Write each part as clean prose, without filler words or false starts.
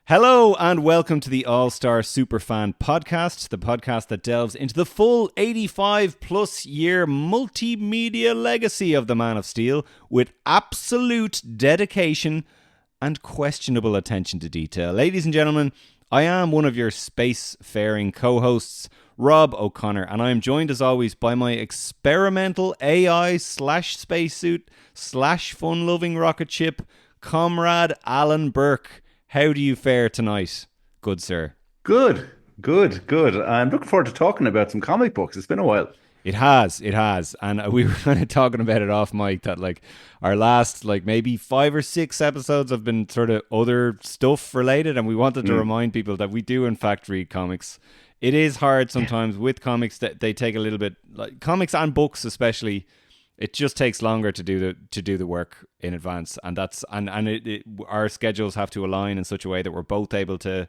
Hello and welcome to the All-Star Superfan Podcast, the podcast that delves into the full 85-plus year multimedia legacy of the Man of Steel with absolute dedication and questionable attention to detail. Ladies and gentlemen, I am one of your space-faring co-hosts, Rob O'Connor, and I am joined as always by my experimental AI/spacesuit/fun-loving rocket ship comrade Alan Burke. How do you fare tonight, good sir? Good. I'm looking forward to talking about some comic books. It's been a while. It has. And we were kind of talking about it off mic that like our last maybe 5 or 6 episodes have been sort of other stuff related, and we wanted to remind people that we do in fact read comics. It is hard sometimes with comics that they take a little bit, like comics and books especially. It just takes longer to do the work in advance, and that's our schedules have to align in such a way that we're both able to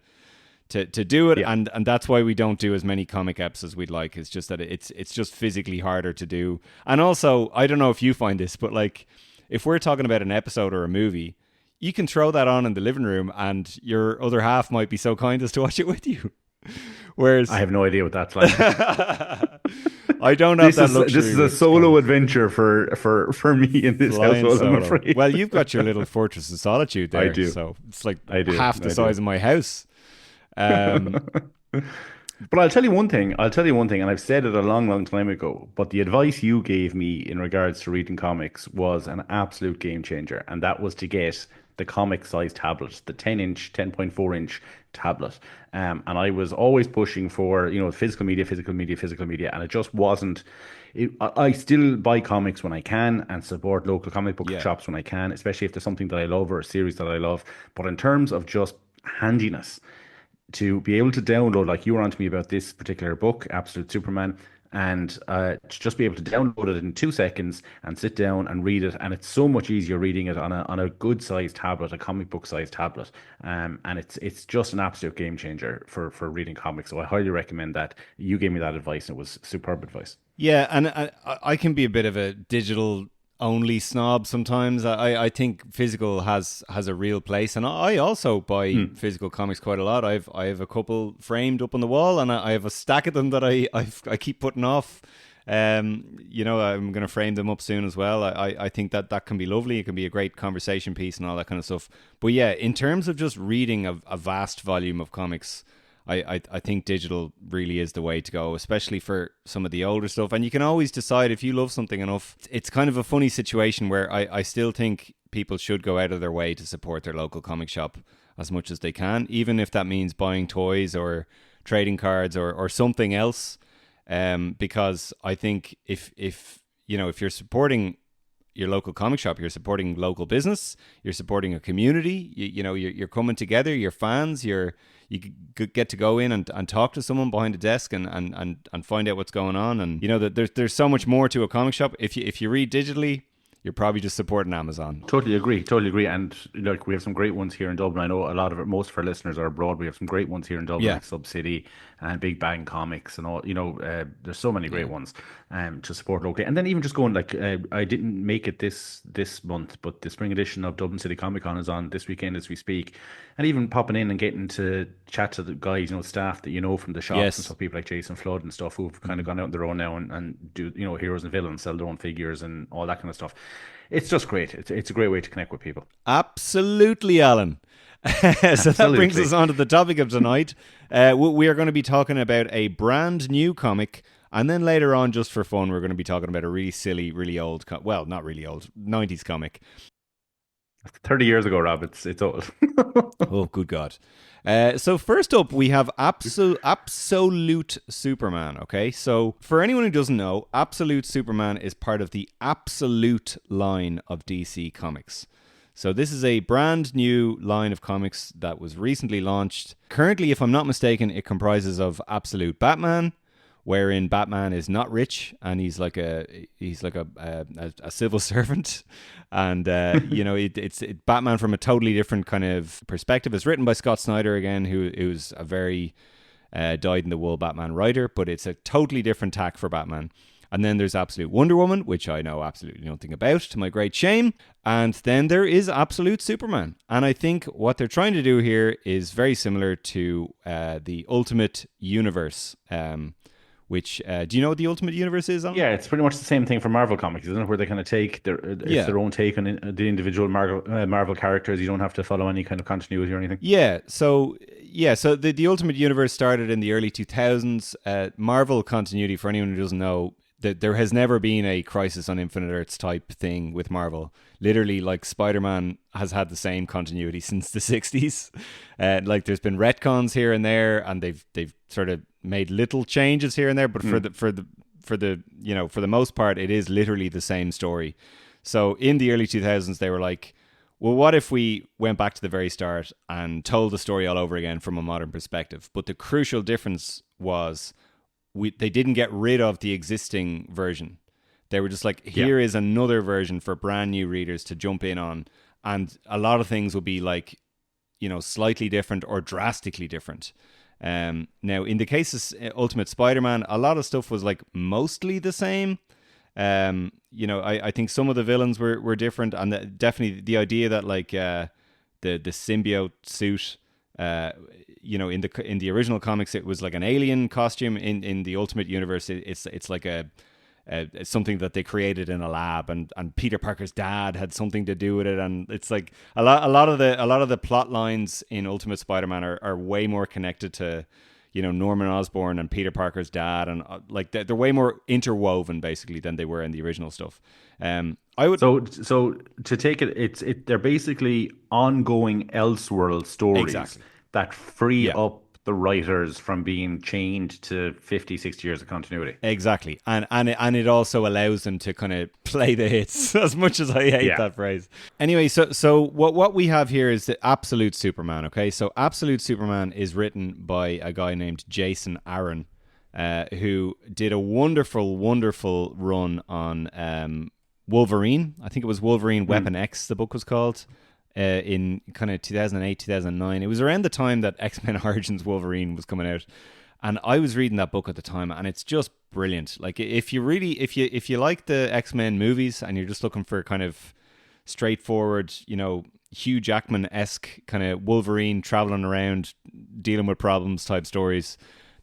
do it, and that's why we don't do as many comic eps as we'd like. It's just that it's just physically harder to do. And also, I don't know if you find this, but like if we're talking about an episode or a movie, you can throw that on in the living room, and your other half might be so kind as to watch it with you. Whereas I have no idea what that's like. I don't have that luxury. This is a solo adventure for me in this household, I'm afraid. Well, you've got your little fortress of solitude there. I do. So it's like half the size of my house. But I'll tell you one thing, and I've said it a long time ago, but the advice you gave me in regards to reading comics was an absolute game changer, and that was to get the comic size tablet, the 10-inch, 10.4-inch tablet. And I was always pushing for, physical media, and it just wasn't. I still buy comics when I can and support local comic book shops when I can, especially if there's something that I love or a series that I love. But in terms of just handiness, to be able to download, like you were on to me about this particular book, Absolute Superman, and to just be able to download it in 2 seconds and sit down and read it, and it's so much easier reading it on a good sized tablet, a comic book sized tablet, and it's just an absolute game changer for reading comics. So I highly recommend that. You gave me that advice, and it was superb advice. Yeah, and I can be a bit of a digital only snob sometimes. I think physical has a real place, and I also buy physical comics quite a lot. I have a couple framed up on the wall, and I have a stack of them that I keep putting off. I'm going to frame them up soon as well. I think that can be lovely. It can be a great conversation piece and all that kind of stuff. But yeah, in terms of just reading a vast volume of comics, I think digital really is the way to go, especially for some of the older stuff. And you can always decide if you love something enough. It's kind of a funny situation where I still think people should go out of their way to support their local comic shop as much as they can, even if that means buying toys or trading cards or something else. Because I think if you're supporting your local comic shop, you're supporting local business, you're supporting a community, you're coming together, you're fans, you get to go in and talk to someone behind a desk and find out what's going on. And that there's so much more to a comic shop. If you read digitally, you're probably just supporting Amazon. Totally agree. And we have some great ones here in Dublin. I know most of our listeners are abroad. We have some great ones here in Dublin, like Sub City and Big Bang Comics and all. There's so many great ones to support locally. And then even just going I didn't make it this month, but the spring edition of Dublin City Comic Con is on this weekend as we speak. And even popping in and getting to chat to the guys, staff that from the shops and stuff, people like Jason Flood and stuff who've kind of gone out on their own now and do heroes and villains, sell their own figures and all that kind of stuff. It's just great. It's a great way to connect with people. Absolutely, Alan. So that brings us on to the topic of tonight. We are going to be talking about a brand new comic, and then later on, just for fun, we're going to be talking about a really silly, really old, not really old, 90s comic. 30 years ago, Rob. It's old. Oh, good God. So first up, we have Absolute Superman, okay? So for anyone who doesn't know, Absolute Superman is part of the Absolute line of DC Comics. So this is a brand new line of comics that was recently launched. Currently, if I'm not mistaken, it comprises of Absolute Batman, wherein Batman is not rich and he's like a civil servant, and it's Batman from a totally different kind of perspective. It's written by Scott Snyder again, who's a very dyed in the wool Batman writer, but it's a totally different tack for Batman. And then there's Absolute Wonder Woman, which I know absolutely nothing about, to my great shame. And then there is Absolute Superman. And I think what they're trying to do here is very similar to the Ultimate Universe, which, do you know what the Ultimate Universe is, Alan? Yeah, it's pretty much the same thing for Marvel Comics, isn't it? Where they kind of take it's Yeah. their own take on the individual Marvel characters. You don't have to follow any kind of continuity or anything. So the Ultimate Universe started in the early 2000s. Marvel continuity, for anyone who doesn't know, that there has never been a Crisis on Infinite Earths type thing with Marvel. Literally, like, Spider-Man has had the same continuity since the 60s. Like, there's been retcons here and there, and they've sort of made little changes here and there, but for the for the most part, it is literally the same story. So in the early 2000s, they were like, well, what if we went back to the very start and told the story all over again from a modern perspective? But the crucial difference was they didn't get rid of the existing version. They were just like, here is another version for brand new readers to jump in on. And a lot of things will be like, slightly different or drastically different. Now, in the case of Ultimate Spider-Man, a lot of stuff was like mostly the same. I think some of the villains were different, and definitely the idea that like the symbiote suit, in the original comics, it was like an alien costume. In the Ultimate Universe, it's like something that they created in a lab, and Peter Parker's dad had something to do with it, and it's like a lot of the plot lines in Ultimate Spider-Man are way more connected to Norman Osborn and Peter Parker's dad, and like they're way more interwoven basically than they were in the original stuff. I would So to take it, they're basically ongoing Elseworld stories exactly that free yeah. up the writers from being chained to 50, 60 years of continuity. Exactly, and it also allows them to kind of play the hits. As much as I hate that phrase. Anyway, so what we have here is the Absolute Superman. Okay, so Absolute Superman is written by a guy named Jason Aaron, who did a wonderful run on Wolverine. I think it was Wolverine Weapon X. The book was called. In kind of 2008, 2009. It was around the time that X-Men Origins Wolverine was coming out. And I was reading that book at the time, and it's just brilliant. Like, if you like the X-Men movies and you're just looking for kind of straightforward, Hugh Jackman-esque kind of Wolverine traveling around dealing with problems type stories,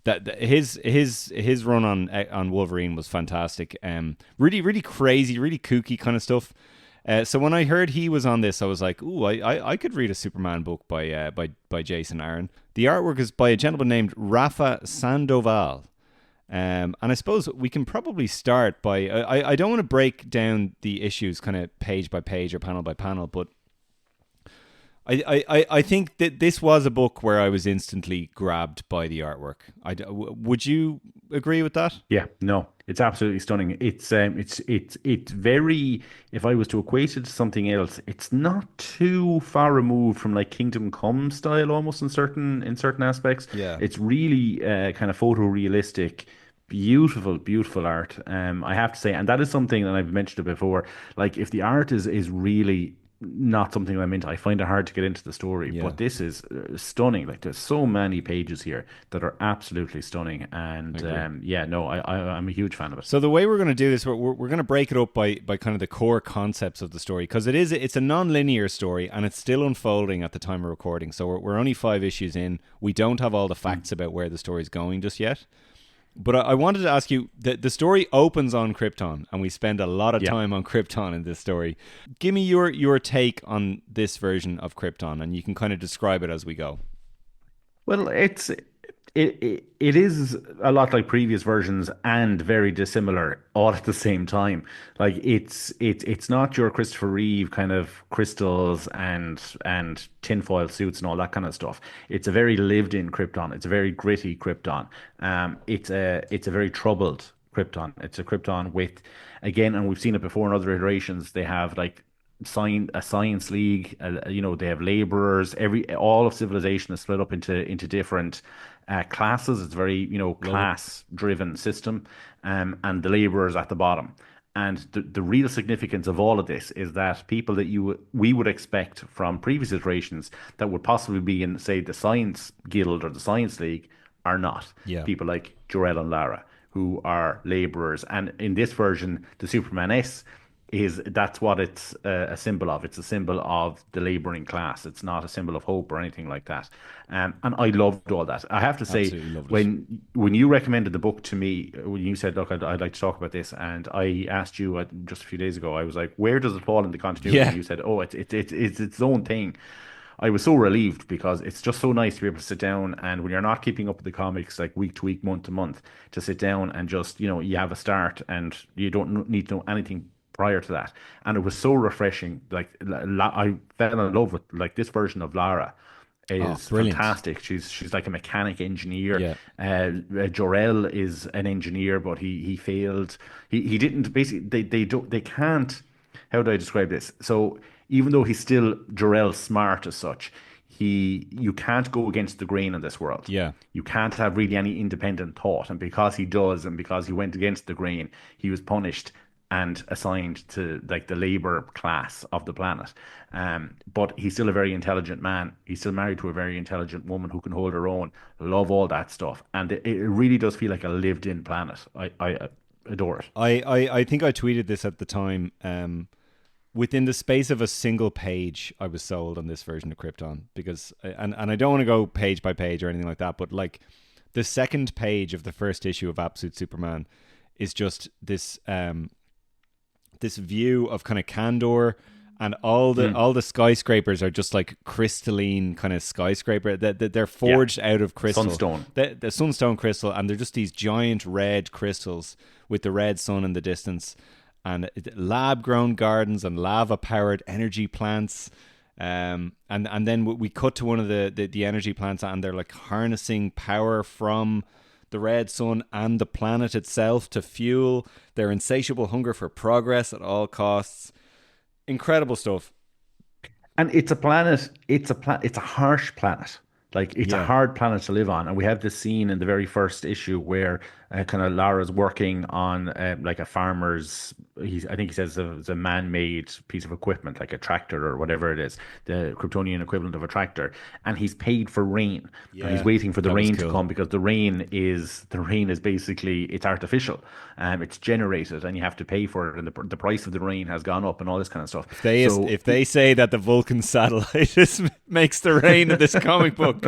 that his run on Wolverine was fantastic. Really crazy, really kooky kind of stuff. So when I heard he was on this, I was like, "Ooh, I could read a Superman book by Jason Aaron." The artwork is by a gentleman named Rafa Sandoval, and I suppose we can probably start by. I don't want to break down the issues kind of page by page or panel by panel, but I think that this was a book where I was instantly grabbed by the artwork. Would you agree with that? Yeah, no, it's absolutely stunning. It's very. If I was to equate it to something else, it's not too far removed from like Kingdom Come style, almost in certain aspects. Yeah. It's really kind of photorealistic. Beautiful art. I have to say, and that is something that I've mentioned it before. Like, if the art is really not something I'm into, I find it hard to get into the story. Yeah. But this is stunning. Like, there's so many pages here that are absolutely stunning. And I'm a huge fan of it. So the way we're going to do this, we're going to break it up by kind of the core concepts of the story, because it's a non-linear story and it's still unfolding at the time of recording. So we're only 5 issues in. We don't have all the facts about where the story is going just yet. But I wanted to ask you, the story opens on Krypton, and we spend a lot of time on Krypton in this story. Give me your take on this version of Krypton, and you can kind of describe it as we go. Well, it is a lot like previous versions and very dissimilar all at the same time. Like, it's not your Christopher Reeve kind of crystals and tinfoil suits and all that kind of stuff. It's a very lived in Krypton. It's a very gritty Krypton. It's a very troubled Krypton. It's a Krypton with, again, and we've seen it before in other iterations, they have like a science league. They have laborers. All of civilization is split up into different classes. It's very class driven system, and the laborers at the bottom. And the real significance of all of this is that people that we would expect from previous iterations that would possibly be in, say, the Science Guild or the Science League are not. Yeah. People like Jor-El and Lara. who are laborers. And in this version, the Superman S that's what it's a symbol of. It's a symbol of the laboring class. It's not a symbol of hope or anything like that. And I loved all that. I have to say, Absolutely loved it. when you recommended the book to me, when you said, "Look, I'd like to talk about this," and I asked you just a few days ago, I was like, "Where does it fall in the continuity?" Yeah. And you said, "Oh, it's its own thing." I was so relieved because it's just so nice to be able to sit down and when you're not keeping up with the comics like week to week, month to month, to sit down and just, you have a start and you don't need to know anything prior to that. And it was so refreshing. Like I fell in love with like this version of Lara Oh, is brilliant. fantastic. She's like a mechanic engineer. Yeah. Jor-El is an engineer, but he failed. He didn't basically they can't. How do I describe this? So even though he's still Jor-El smart as such, you can't go against the grain in this world. Yeah. You can't have really any independent thought, and because he does, and because he went against the grain, he was punished and assigned to like the labor class of the planet. But he's still a very intelligent man. He's still married to a very intelligent woman who can hold her own. Love all that stuff, and it really does feel like a lived-in planet. I adore it. I think I tweeted this at the time. Within the space of a single page, I was sold on this version of Krypton because, and I don't want to go page by page or anything like that, but like the second page of the first issue of Absolute Superman is just this view of kind of candor, and all the skyscrapers are just like crystalline kind of skyscraper that they're Yeah, forged out of crystal, Sunstone. the sunstone crystal, and they're just these giant red crystals with the red sun in the distance, and lab grown gardens and lava powered energy plants. And then we cut to one of the energy plants, and they're like harnessing power from the red sun and the planet itself to fuel their insatiable hunger for progress at all costs. Incredible stuff. And it's a planet, it's a harsh planet. Like it's a Yeah. hard planet to live on. And we have this scene in the very first issue where kind of Lara's working on like a farmer's, I think he says it's a man-made piece of equipment, like a tractor or whatever it is, the Kryptonian equivalent of a tractor. And he's paid for rain. And he's Yeah. waiting for the That was rain to cool. come because the rain is basically it's artificial. It's generated and you have to pay for it. And the price of the rain has gone up and all this kind of stuff. So If they say that the Vulcan satellite makes the rain in this comic book,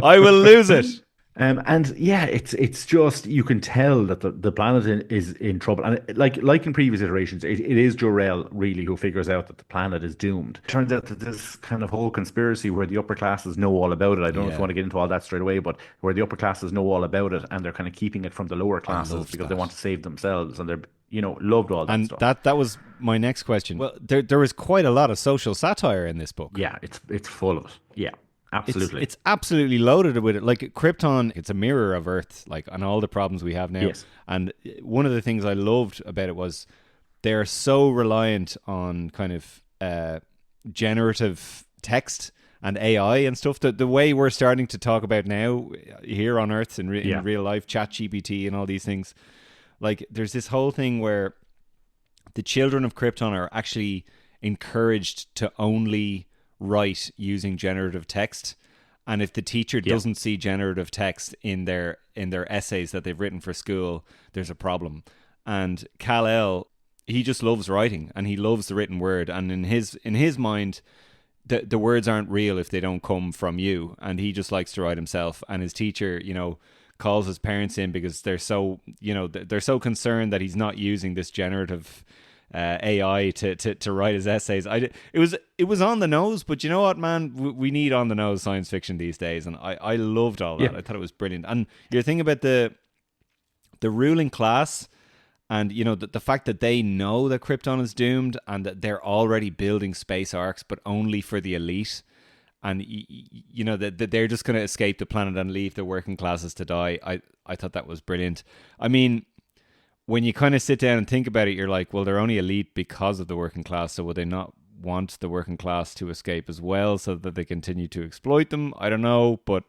I will lose it. and yeah, it's just you can tell that the planet is in trouble, and like in previous iterations, it is Jor-El really who figures out that the planet is doomed. Turns out that this kind of whole conspiracy where the upper classes know all about it. I don't know if you Yeah. want to get into all that straight away, but where the upper classes know all about it, and they're kind of keeping it from the lower I classes loved because they want that. to save themselves, and they're loved all that And stuff. that was my next question. Well, there was quite a lot of social satire in this book. Yeah, it's full of it. Yeah, absolutely. It's absolutely loaded with it. Like Krypton, it's a mirror of Earth, like on all the problems we have now. Yes. And one of the things I loved about it was they're so reliant on kind of generative text and AI and stuff. The way we're starting to talk about now here on Earth Yeah. in real life, ChatGPT and all these things. Like there's this whole thing where the children of Krypton are actually encouraged to only write using generative text, and if the teacher Yeah. doesn't see generative text in their essays that they've written for school, there's a problem. And Kal-El, he just loves writing and he loves the written word, and in his mind the words aren't real if they don't come from you, and he just likes to write himself. And his teacher, calls his parents in because they're so concerned that he's not using this generative AI to write his essays. It was on the nose, but you know what, man, we need on the nose science fiction these days, and I loved all Yeah. that. I thought it was brilliant. And your thing about the ruling class, and the fact that they know that Krypton is doomed and that they're already building space arcs, but only for the elite. And that they're just going to escape the planet and leave the working classes to die. I thought that was brilliant. I mean, when you kind of sit down and think about it, you're like, well, they're only elite because of the working class. So would they not want the working class to escape as well, so that they continue to exploit them? I don't know, but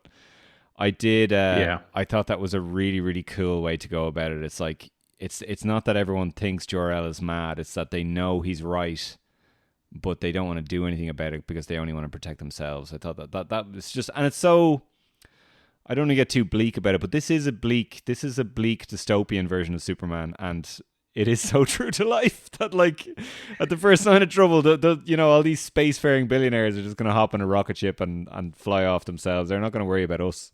I did. Yeah. I thought that was a really, really cool way to go about it. It's like it's not that everyone thinks Jor-El is mad. It's that they know he's right, but they don't want to do anything about it because they only want to protect themselves. I thought that was just, and it's so, I don't want to get too bleak about it, but this is a bleak dystopian version of Superman, and it is so true to life that, like, at the first sign of trouble, all these spacefaring billionaires are just going to hop on a rocket ship and fly off themselves. They're not going to worry about us.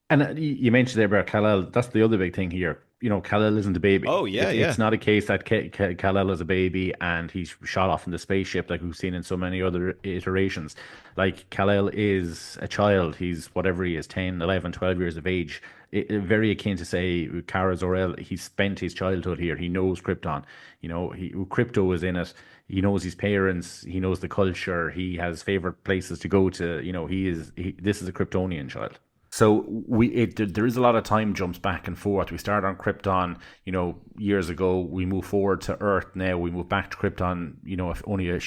And you mentioned there about Kal-El. That's the other big thing here. Kal-El isn't a baby. Oh, yeah, It's not a case that Kal-El is a baby and he's shot off in the spaceship like we've seen in so many other iterations. Like, Kal-El is a child. He's whatever he is, 10, 11, 12 years of age. Very akin to, say, Kara Zor-El. He spent his childhood here. He knows Krypton. Crypto is in it. He knows his parents. He knows the culture. He has favorite places to go to. This is a Kryptonian child. So there is a lot of time jumps back and forth. We start on Krypton, years ago. We move forward to Earth now. We move back to Krypton, if only a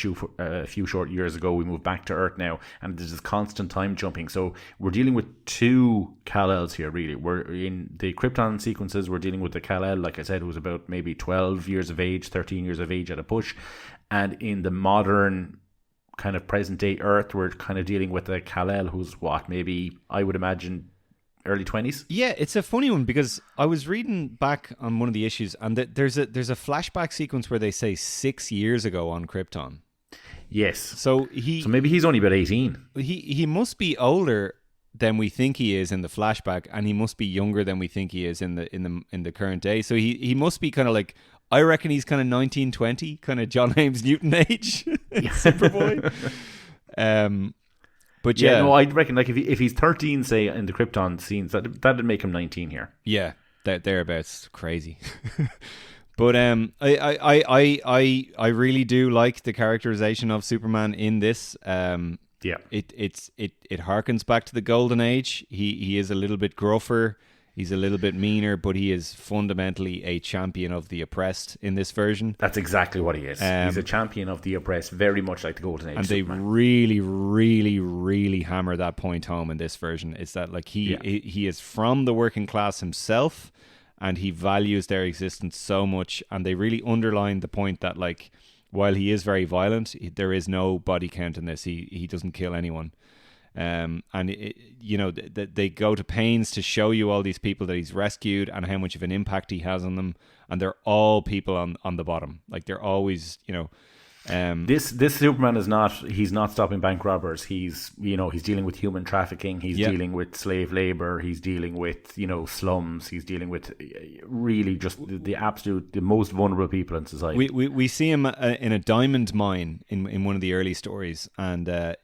few short years ago. We move back to Earth now, and there's this constant time jumping. So we're dealing with two Kal-Els here, really. We're in the Krypton sequences. We're dealing with the Kal-El, like I said, who was about maybe 12 years of age, 13 years of age at a push, and in the modern kind of present day Earth, we're kind of dealing with a Kal-El who's maybe I would imagine early 20s. Yeah, it's a funny one because I was reading back on one of the issues, and there's a flashback sequence where they say 6 years ago on Krypton. Yes. So maybe he's only about 18. He must be older than we think he is in the flashback, and he must be younger than we think he is in the current day. So he must be kind of like, I reckon he's kind of 1920, kind of John James Newton age, Superboy. But yeah, no, I'd reckon like if he's 13, say, in the Krypton scenes, that'd make him 19 here. Yeah, thereabouts. Crazy. But I really do like the characterization of Superman in this. Yeah, it harkens back to the Golden Age. He is a little bit gruffer. He's a little bit meaner, but he is fundamentally a champion of the oppressed in this version. That's exactly what he is. He's a champion of the oppressed, very much like the Golden Age. And Superman. They really, really, really hammer that point home in this version. It's that, like, he is from the working class himself, and he values their existence so much. And they really underline the point that, like, while he is very violent, there is no body count in this. He doesn't kill anyone. And they go to pains to show you all these people that he's rescued and how much of an impact he has on them, and they're all people on the bottom. Like, they're always, this Superman he's not stopping bank robbers. He's dealing with human trafficking. He's dealing with slave labor. He's dealing with, slums. He's dealing with really just the most vulnerable people in society. We see him in a diamond mine in one of the early stories, and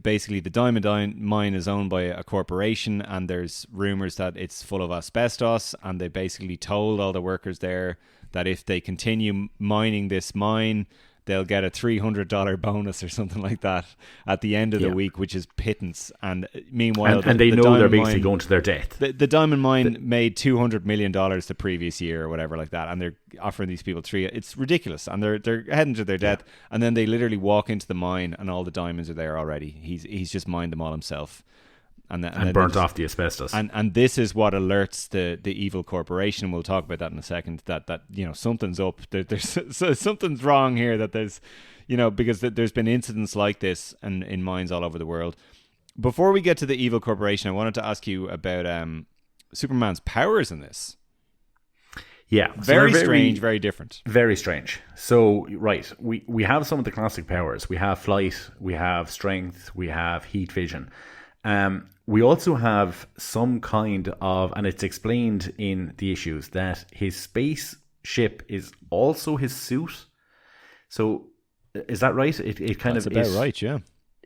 basically the diamond mine is owned by a corporation, and there's rumors that it's full of asbestos, and they basically told all the workers there that if they continue mining this mine, they'll get a $300 bonus or something like that at the end of the week, which is pittance. And meanwhile, and they know they're basically going to their death. The diamond mine made $200 million the previous year or whatever like that, and they're offering these people it's ridiculous, and they're heading to their death, and then they literally walk into the mine and all the diamonds are there already. He's just mined them all himself. And burnt off the asbestos. And this is what alerts the evil corporation. We'll talk about that in a second. That something's up. There's something's wrong here. That there's because there's been incidents like this in mines all over the world. Before we get to the evil corporation, I wanted to ask you about Superman's powers in this. Yeah, very strange, very different. Very strange. So, right, we have some of the classic powers. We have flight. We have strength. We have heat vision. We also have some kind of, and it's explained in the issues, that his spaceship is also his suit. So, is that right? It kind That's of about is right, yeah.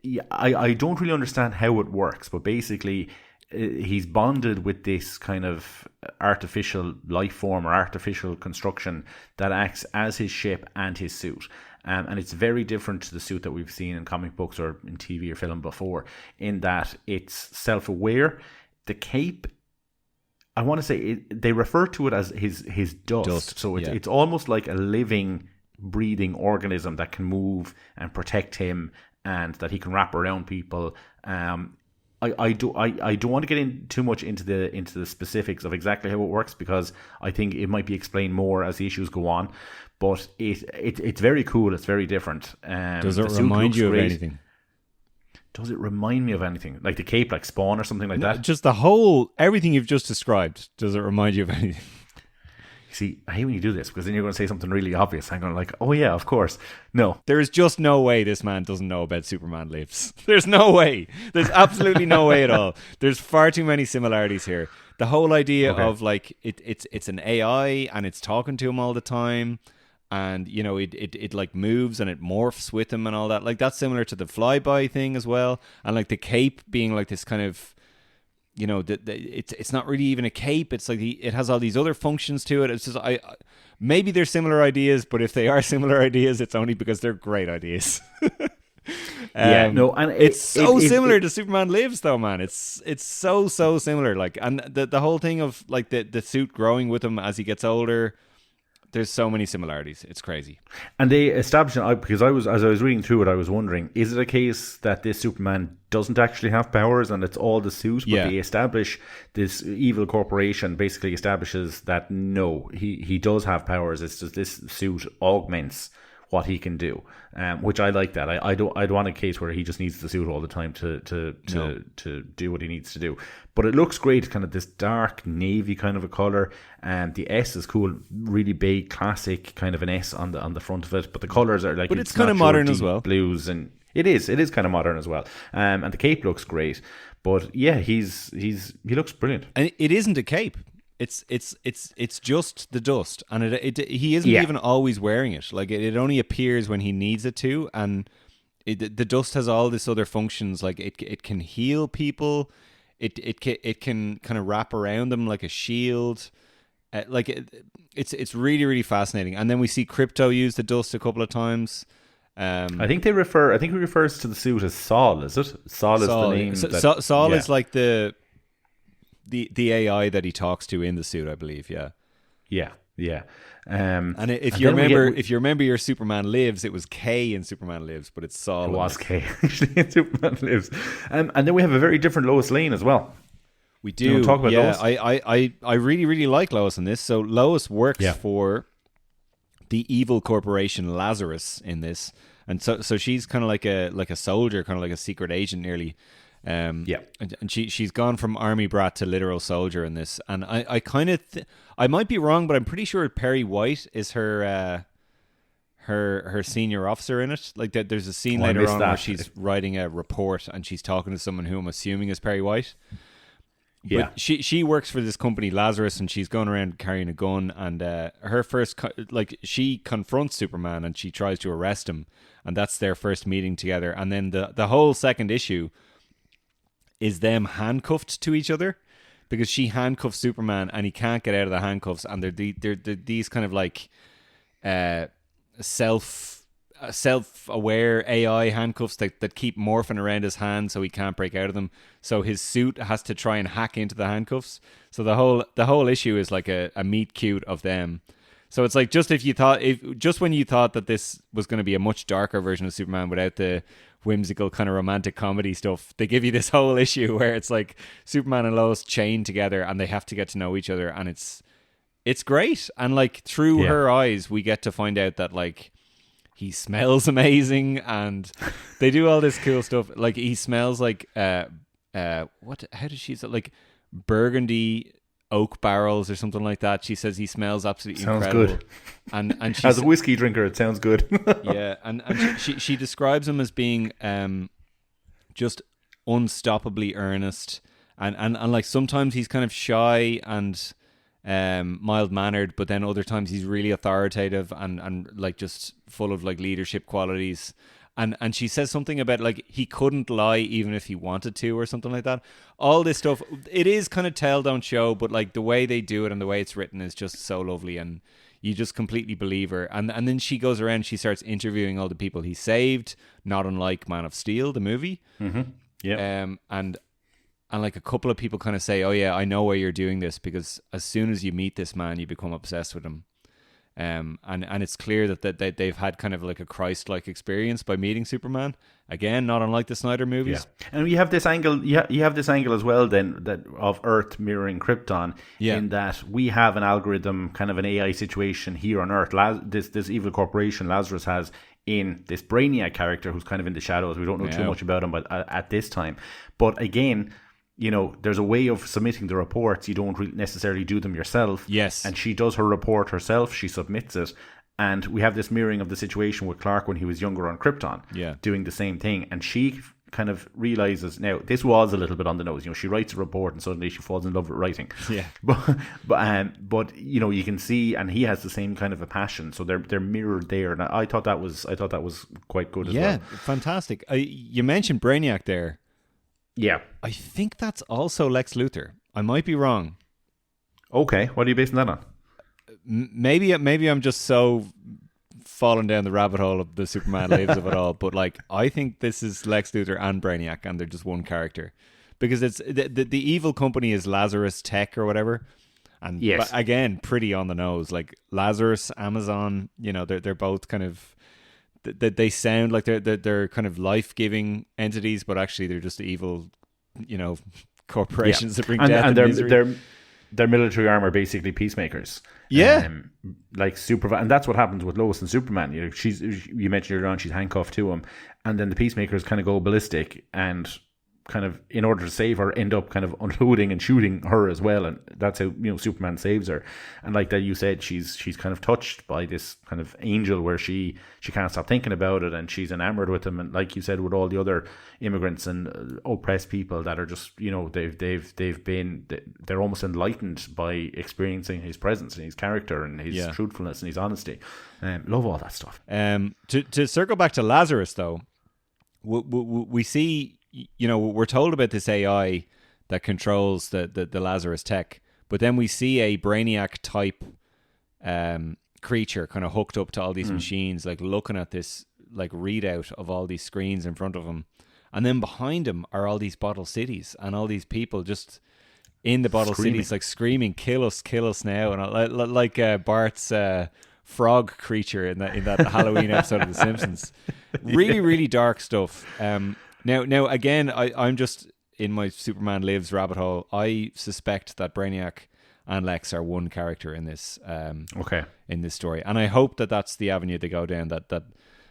Yeah, I don't really understand how it works, but basically he's bonded with this kind of artificial life form or artificial construction that acts as his ship and his suit. And it's very different to the suit that we've seen in comic books or in TV or film before, in that it's self-aware. The cape, I want to say, they refer to it as his dust. So it's almost like a living, breathing organism that can move and protect him, and that he can wrap around people. I don't want to get in too much into the specifics of exactly how it works, because I think it might be explained more as the issues go on. But it's very cool. It's very different. Does it remind you of anything? Does it remind me of anything? Like the Cape, like Spawn or something like that? Just everything you've just described. Does it remind you of anything? See, I hate when you do this because then you're going to say something really obvious. I'm going to like, oh yeah, of course. No. There is just no way this man doesn't know about Superman Lives. There's no way. There's absolutely no way at all. There's far too many similarities here. The whole idea of like it's an AI and it's talking to him all the time, and you know it like moves and it morphs with him and all that. Like that's similar to the flyby thing as well, and like the cape being like this kind of, you know, it's not really even a cape. It's like it has all these other functions to it. It's just maybe they're similar ideas, but if they are similar ideas, it's only because they're great ideas. And it's so similar to Superman Lives, though, man. It's so similar. Like, and the whole thing of like the suit growing with him as he gets older. There's so many similarities. It's crazy. And they established, because as I was reading through it, I was wondering, is it a case that this Superman doesn't actually have powers and it's all the suit? But they establish, this evil corporation basically establishes that no, he does have powers. It's just this suit augments what he can do, which I like that. I'd want a case where he just needs the suit all the time to do what he needs to do. But it looks great, kind of this dark navy kind of a color, and the S is cool, really big, classic kind of an S on the front of it. But the colors are like, but it's kind of modern as well. Blues, and it is kind of modern as well. And the cape looks great. But yeah, he looks brilliant. And it isn't a cape. It's just the dust, and he isn't even always wearing it. Like it only appears when he needs it to, and the dust has all this other functions. Like it can heal people, it can kind of wrap around them like a shield. It's really really fascinating. And then we see Crypto use the dust a couple of times. I think he refers to the suit as Sol. Is it? Sol is the name. Sol is like the AI that he talks to in the suit, I believe. Yeah. And if you remember your Superman Lives, it was K in Superman Lives, but it's Sol. It was K actually in Superman Lives. And then we have a very different Lois Lane as well. We do. You talk about Lois? I really really like Lois in this. So Lois works for the evil corporation Lazarus in this, and so she's kind of like a soldier, kind of like a secret agent nearly. And she's gone from army brat to literal soldier in this, and I kind of I might be wrong, but I'm pretty sure Perry White is her senior officer in it. Like there's a scene later on where she's writing a report and she's talking to someone who I'm assuming is Perry White. But she works for this company Lazarus, and she's going around carrying a gun, and her first she confronts Superman and she tries to arrest him, and that's their first meeting together. And then the whole second issue is them handcuffed to each other, because she handcuffs Superman and he can't get out of the handcuffs, and they're these kind of like self-aware AI handcuffs that keep morphing around his hand so he can't break out of them. So his suit has to try and hack into the handcuffs. So the whole issue is like a meet cute of them. So it's like just when you thought that this was going to be a much darker version of Superman without the whimsical kind of romantic comedy stuff, they give you this whole issue where it's like Superman and Lois chained together and they have to get to know each other, and it's great. And like through her eyes we get to find out that like he smells amazing, and they do all this cool stuff. Like he smells like how does she say, like burgundy oak barrels or something like that. She says he smells absolutely incredible. Good. And she as a whiskey drinker, it sounds good. Yeah, and she describes him as being just unstoppably earnest, and like sometimes he's kind of shy and mild mannered, but then other times he's really authoritative and like just full of like leadership qualities. And she says something about like he couldn't lie even if he wanted to, or something like that. All this stuff, it is kind of tell don't show, but like the way they do it and the way it's written is just so lovely, and you just completely believe her. And then she goes around, she starts interviewing all the people he saved, not unlike Man of Steel, the movie. Mm-hmm. Yeah. And like a couple of people kind of say, oh yeah, I know why you're doing this, because as soon as you meet this man, you become obsessed with him. And it's clear that they've had kind of like a Christ-like experience by meeting Superman. Again, not unlike the Snyder movies. Yeah. And you have this angle. You have this angle as well, then, that of Earth mirroring Krypton. Yeah. In that we have an algorithm, kind of an AI situation here on Earth. This evil corporation Lazarus has in this Brainiac character who's kind of in the shadows. We don't know too Yeah. much about him at this time. But again, you know, there's a way of submitting the reports. You don't necessarily do them yourself. Yes. And she does her report herself. She submits it. And we have this mirroring of the situation with Clark when he was younger on Krypton, doing the same thing. And she kind of realizes, now, this was a little bit on the nose. You know, she writes a report and suddenly she falls in love with writing. Yeah. But you know, you can see, and he has the same kind of a passion. So they're mirrored there. And I thought that was quite good as well. Yeah, fantastic. You mentioned Brainiac there. Yeah. I think that's also Lex Luthor. I might be wrong. Okay. What are you basing that on? Maybe I'm just so falling down the rabbit hole of the Superman lives of it all, but like I think this is Lex Luthor and Brainiac, and they're just one character, because it's the evil company is Lazarus Tech or whatever, and yes, but again, pretty on the nose. Like Lazarus, Amazon, you know, they're both kind of they sound like they're kind of life-giving entities, but actually they're just evil, you know, corporations that bring death and misery. Their military armor basically peacemakers. Yeah. Like and that's what happens with Lois and Superman. You know, you mentioned earlier on, she's handcuffed to him, and then the peacemakers kind of go ballistic and kind of, in order to save her, end up kind of unloading and shooting her as well, and that's how, you know, Superman saves her. And like that you said, she's kind of touched by this kind of angel where she can't stop thinking about it, and she's enamored with him. And like you said, with all the other immigrants and oppressed people that are just, you know, they're almost enlightened by experiencing his presence and his character and his truthfulness and his honesty. Love all that stuff. To circle back to Lazarus though, we see, you know, we're told about this AI that controls the Lazarus Tech, but then we see a Brainiac type creature kind of hooked up to all these machines, like looking at this like readout of all these screens in front of him, and then behind him are all these bottle cities and all these people just in the bottle cities, like screaming, kill us now," and like Bart's frog creature in that Halloween episode of The Simpsons. Really, really dark stuff. Now again, I'm just in my Superman Lives rabbit hole. I suspect that Brainiac and Lex are one character in this in this story, and I hope that that's the avenue they go down, that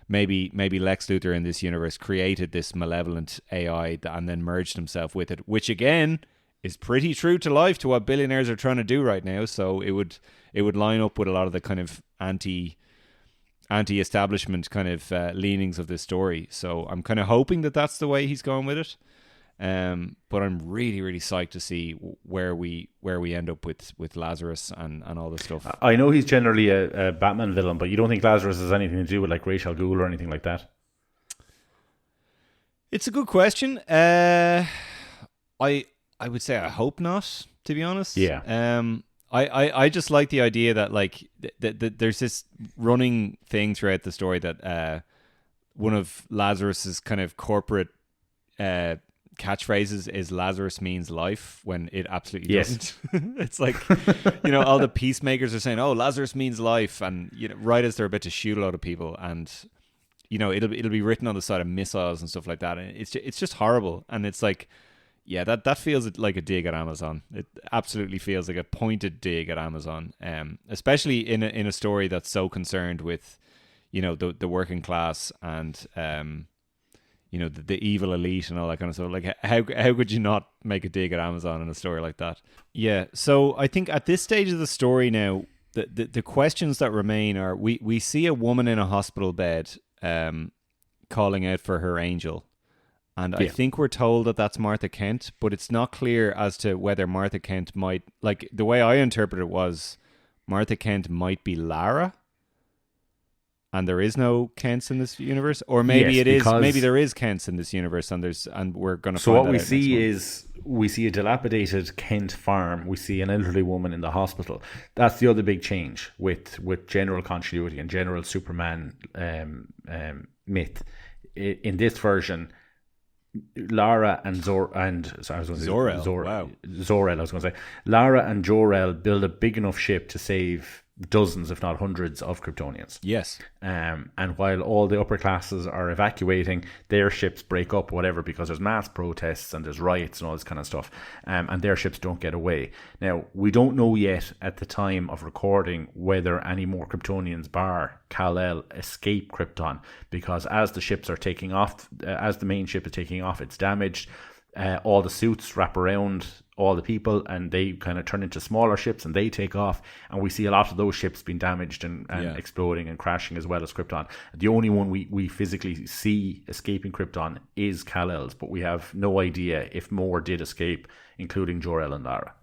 maybe Lex Luthor in this universe created this malevolent AI and then merged himself with it, which again is pretty true to life, to what billionaires are trying to do right now. So it would line up with a lot of the kind of anti-establishment kind of leanings of this story. So I'm kind of hoping that that's the way he's going with it. But I'm really, really psyched to see where we end up with Lazarus and all this stuff. I know he's generally a Batman villain, but you don't think Lazarus has anything to do with like Ra's al Ghul or anything like that? It's a good question. I would say I hope not, to be honest. Yeah. I just like the idea that like there's this running thing throughout the story that one of Lazarus's kind of corporate catchphrases is "Lazarus means life," when it absolutely doesn't. It's like, you know, all the peacemakers are saying, "Oh, Lazarus means life," and you know, right as they're about to shoot a lot of people, and you know, it'll be written on the side of missiles and stuff like that, and it's just horrible. And it's like, yeah, that feels like a dig at Amazon. It absolutely feels like a pointed dig at Amazon, especially in a story that's so concerned with, you know, the working class and you know, the evil elite and all that kind of stuff. Like, how could you not make a dig at Amazon in a story like that? Yeah. So I think at this stage of the story now, the questions that remain are: we see a woman in a hospital bed calling out for her angel. And I think we're told that that's Martha Kent, but it's not clear as to whether Martha Kent might, like, the way I interpret it was Martha Kent might be Lara, and there is no Kents in this universe, or maybe maybe there is Kents in this universe, and we're going to. So what we see is we see a dilapidated Kent farm. We see an elderly woman in the hospital. That's the other big change with general continuity and general Superman myth in this version. Lara and Zor-El. Wow. Zor-El, I was going to say. Lara and Jor-El build a big enough ship to save dozens, if not hundreds, of Kryptonians. Yes. And while all the upper classes are evacuating, their ships break up, whatever, because there's mass protests and there's riots and all this kind of stuff. And their ships don't get away. Now, we don't know yet at the time of recording whether any more Kryptonians bar Kal-El escape Krypton, because as the ships are taking off, as the main ship is taking off, it's damaged. All the suits wrap around all the people and they kind of turn into smaller ships and they take off, and we see a lot of those ships being damaged and exploding and crashing, as well as Krypton. The only one we physically see escaping Krypton is Kal-El's, but we have no idea if more did escape, including Jor-El and Lara.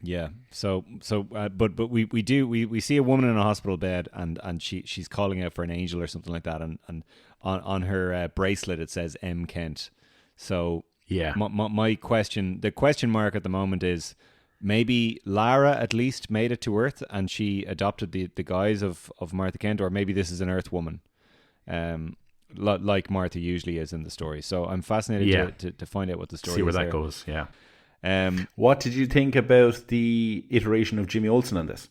Yeah. But we see a woman in a hospital bed, and she's calling out for an angel or something like that, and on her bracelet it says M. Kent. So yeah, my question, the question mark at the moment is, maybe Lara at least made it to Earth and she adopted the guise of Martha Kent, or maybe this is an Earth woman, like Martha usually is in the story. So I'm fascinated to find out what the story is. See where that there goes. Yeah. What did you think about the iteration of Jimmy Olsen on this?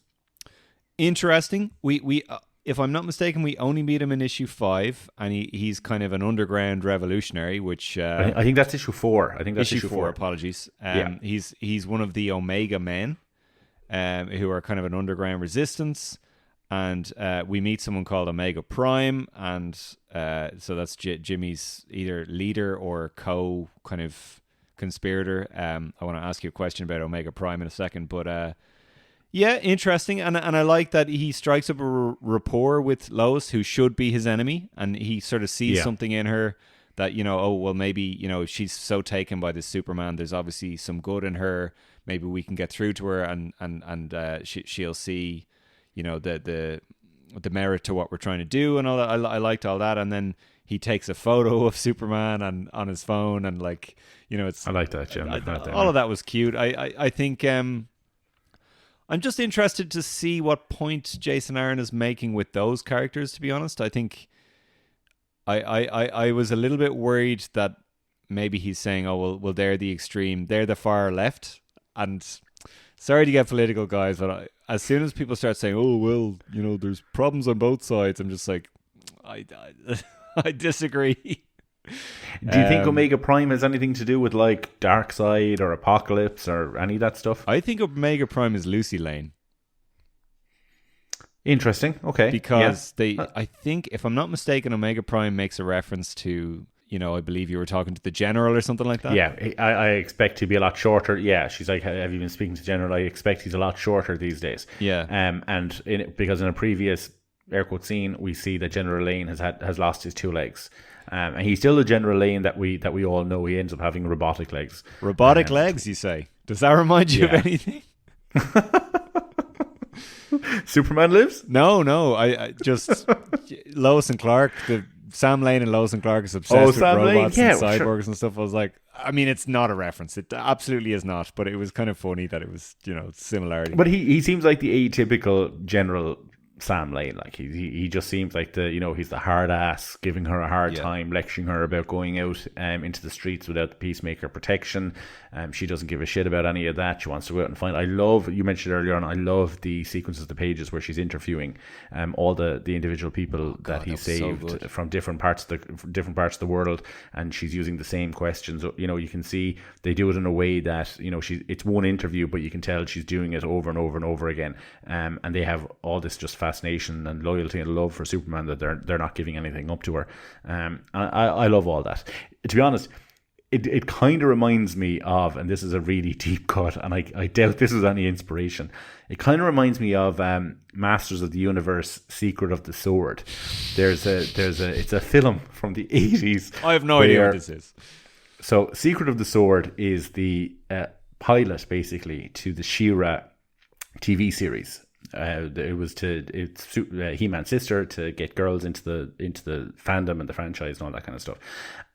Interesting. We if I'm not mistaken, we only meet him in issue 5, and he's kind of an underground revolutionary, which I think that's issue 4. I think that's issue 4. Apologies. He's one of the Omega Men, who are kind of an underground resistance, and we meet someone called Omega Prime, and so that's Jimmy's either leader or kind of conspirator. I want to ask you a question about Omega Prime in a second, but yeah, interesting, and I like that he strikes up a rapport with Lois, who should be his enemy, and he sort of sees something in her that, oh, well, maybe, she's so taken by this Superman, there's obviously some good in her, maybe we can get through to her, and she'll see, the merit to what we're trying to do, and all that. I liked all that, and then he takes a photo of Superman on his phone, and it's... I like that, Jim. All of that was cute. I think... I'm just interested to see what point Jason Aaron is making with those characters, to be honest. I think I was a little bit worried that maybe he's saying, oh, well, they're the extreme, they're the far left. And sorry to get political, guys, but as soon as people start saying, oh, well, there's problems on both sides, I'm just like, I disagree. Do you think Omega Prime has anything to do with like Darkseid or Apocalypse or any of that stuff? I think Omega Prime is Lucy Lane. Interesting. Okay. Because I think, if I'm not mistaken, Omega Prime makes a reference to, I believe you were talking to the General or something like that. Yeah, I expect to be a lot shorter. Yeah, she's like, have you been speaking to General? I expect he's a lot shorter these days. Yeah. Because in a previous air quote scene, we see that General Lane has lost his 2 legs. And he's still the General Lane that we all know. He ends up having robotic legs. Robotic legs, you say? Does that remind you of anything? Superman lives? No. I just Lois and Clark. Sam Lane and Lois and Clark is obsessed with robots and cyborgs and stuff. I was like, I mean, it's not a reference. It absolutely is not. But it was kind of funny that it was, similarity. But he seems like the atypical General Sam Lane. Like he just seems like he's the hard ass, giving her a hard time, lecturing her about going out into the streets without the Peacemaker protection. She doesn't give a shit about any of that. She wants to go out and find. You mentioned earlier on, I love the sequences of the pages where she's interviewing all the individual people that he saved from different parts of the world, and she's using the same questions. You can see they do it in a way that it's one interview, but you can tell she's doing it over and over and over again. And they have all this just fascination and loyalty and love for Superman that they're not giving anything up to her. I love all that. To be honest, it kind of reminds me of, and this is a really deep cut, and I doubt this is any inspiration. It kind of reminds me of Masters of the Universe: Secret of the Sword. It's a film from the 80s. I have no idea what this is. So, Secret of the Sword is the pilot, basically, to the She-Ra TV series. It's He-Man's sister to get girls into the fandom and the franchise and all that kind of stuff.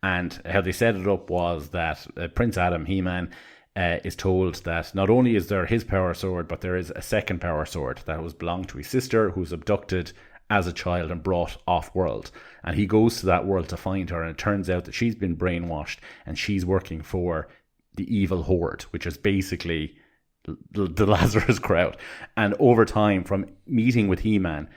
And how they set it up was that Prince Adam, He-Man, is told that not only is there his power sword, but there is a second power sword that was belonged to his sister, who was abducted as a child and brought off-world. And he goes to that world to find her, and it turns out that she's been brainwashed and she's working for the evil Horde, which is basically the Lazarus crowd. And over time, from meeting with He-Man,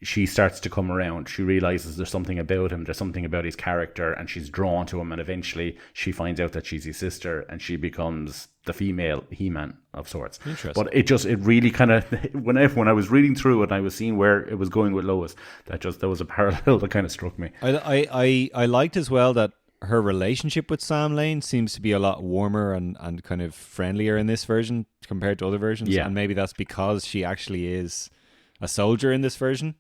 she starts to come around. She realizes there's something about him, there's something about his character, and she's drawn to him. And eventually she finds out that she's his sister, and she becomes the female He-Man of sorts. Interesting. But it really kind of, when I was reading through it and I was seeing where it was going with Lois, that was a parallel that kind of struck me. I liked as well that her relationship with Sam Lane seems to be a lot warmer and kind of friendlier in this version compared to other versions. Yeah. And maybe that's because she actually is a soldier in this version.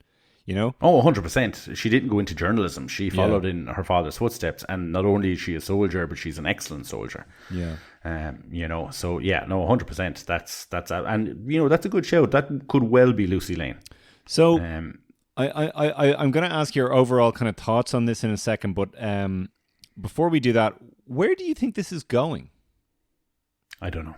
You know? Oh, 100%. She didn't go into journalism. She followed in her father's footsteps. And not only is she a soldier, but she's an excellent soldier. Yeah. You know, so yeah, no, 100%. That's and you know, that's a good shout. That could well be Lucy Lane. So I'm going to ask your overall kind of thoughts on this in a second, but before we do that, where do you think this is going? I don't know.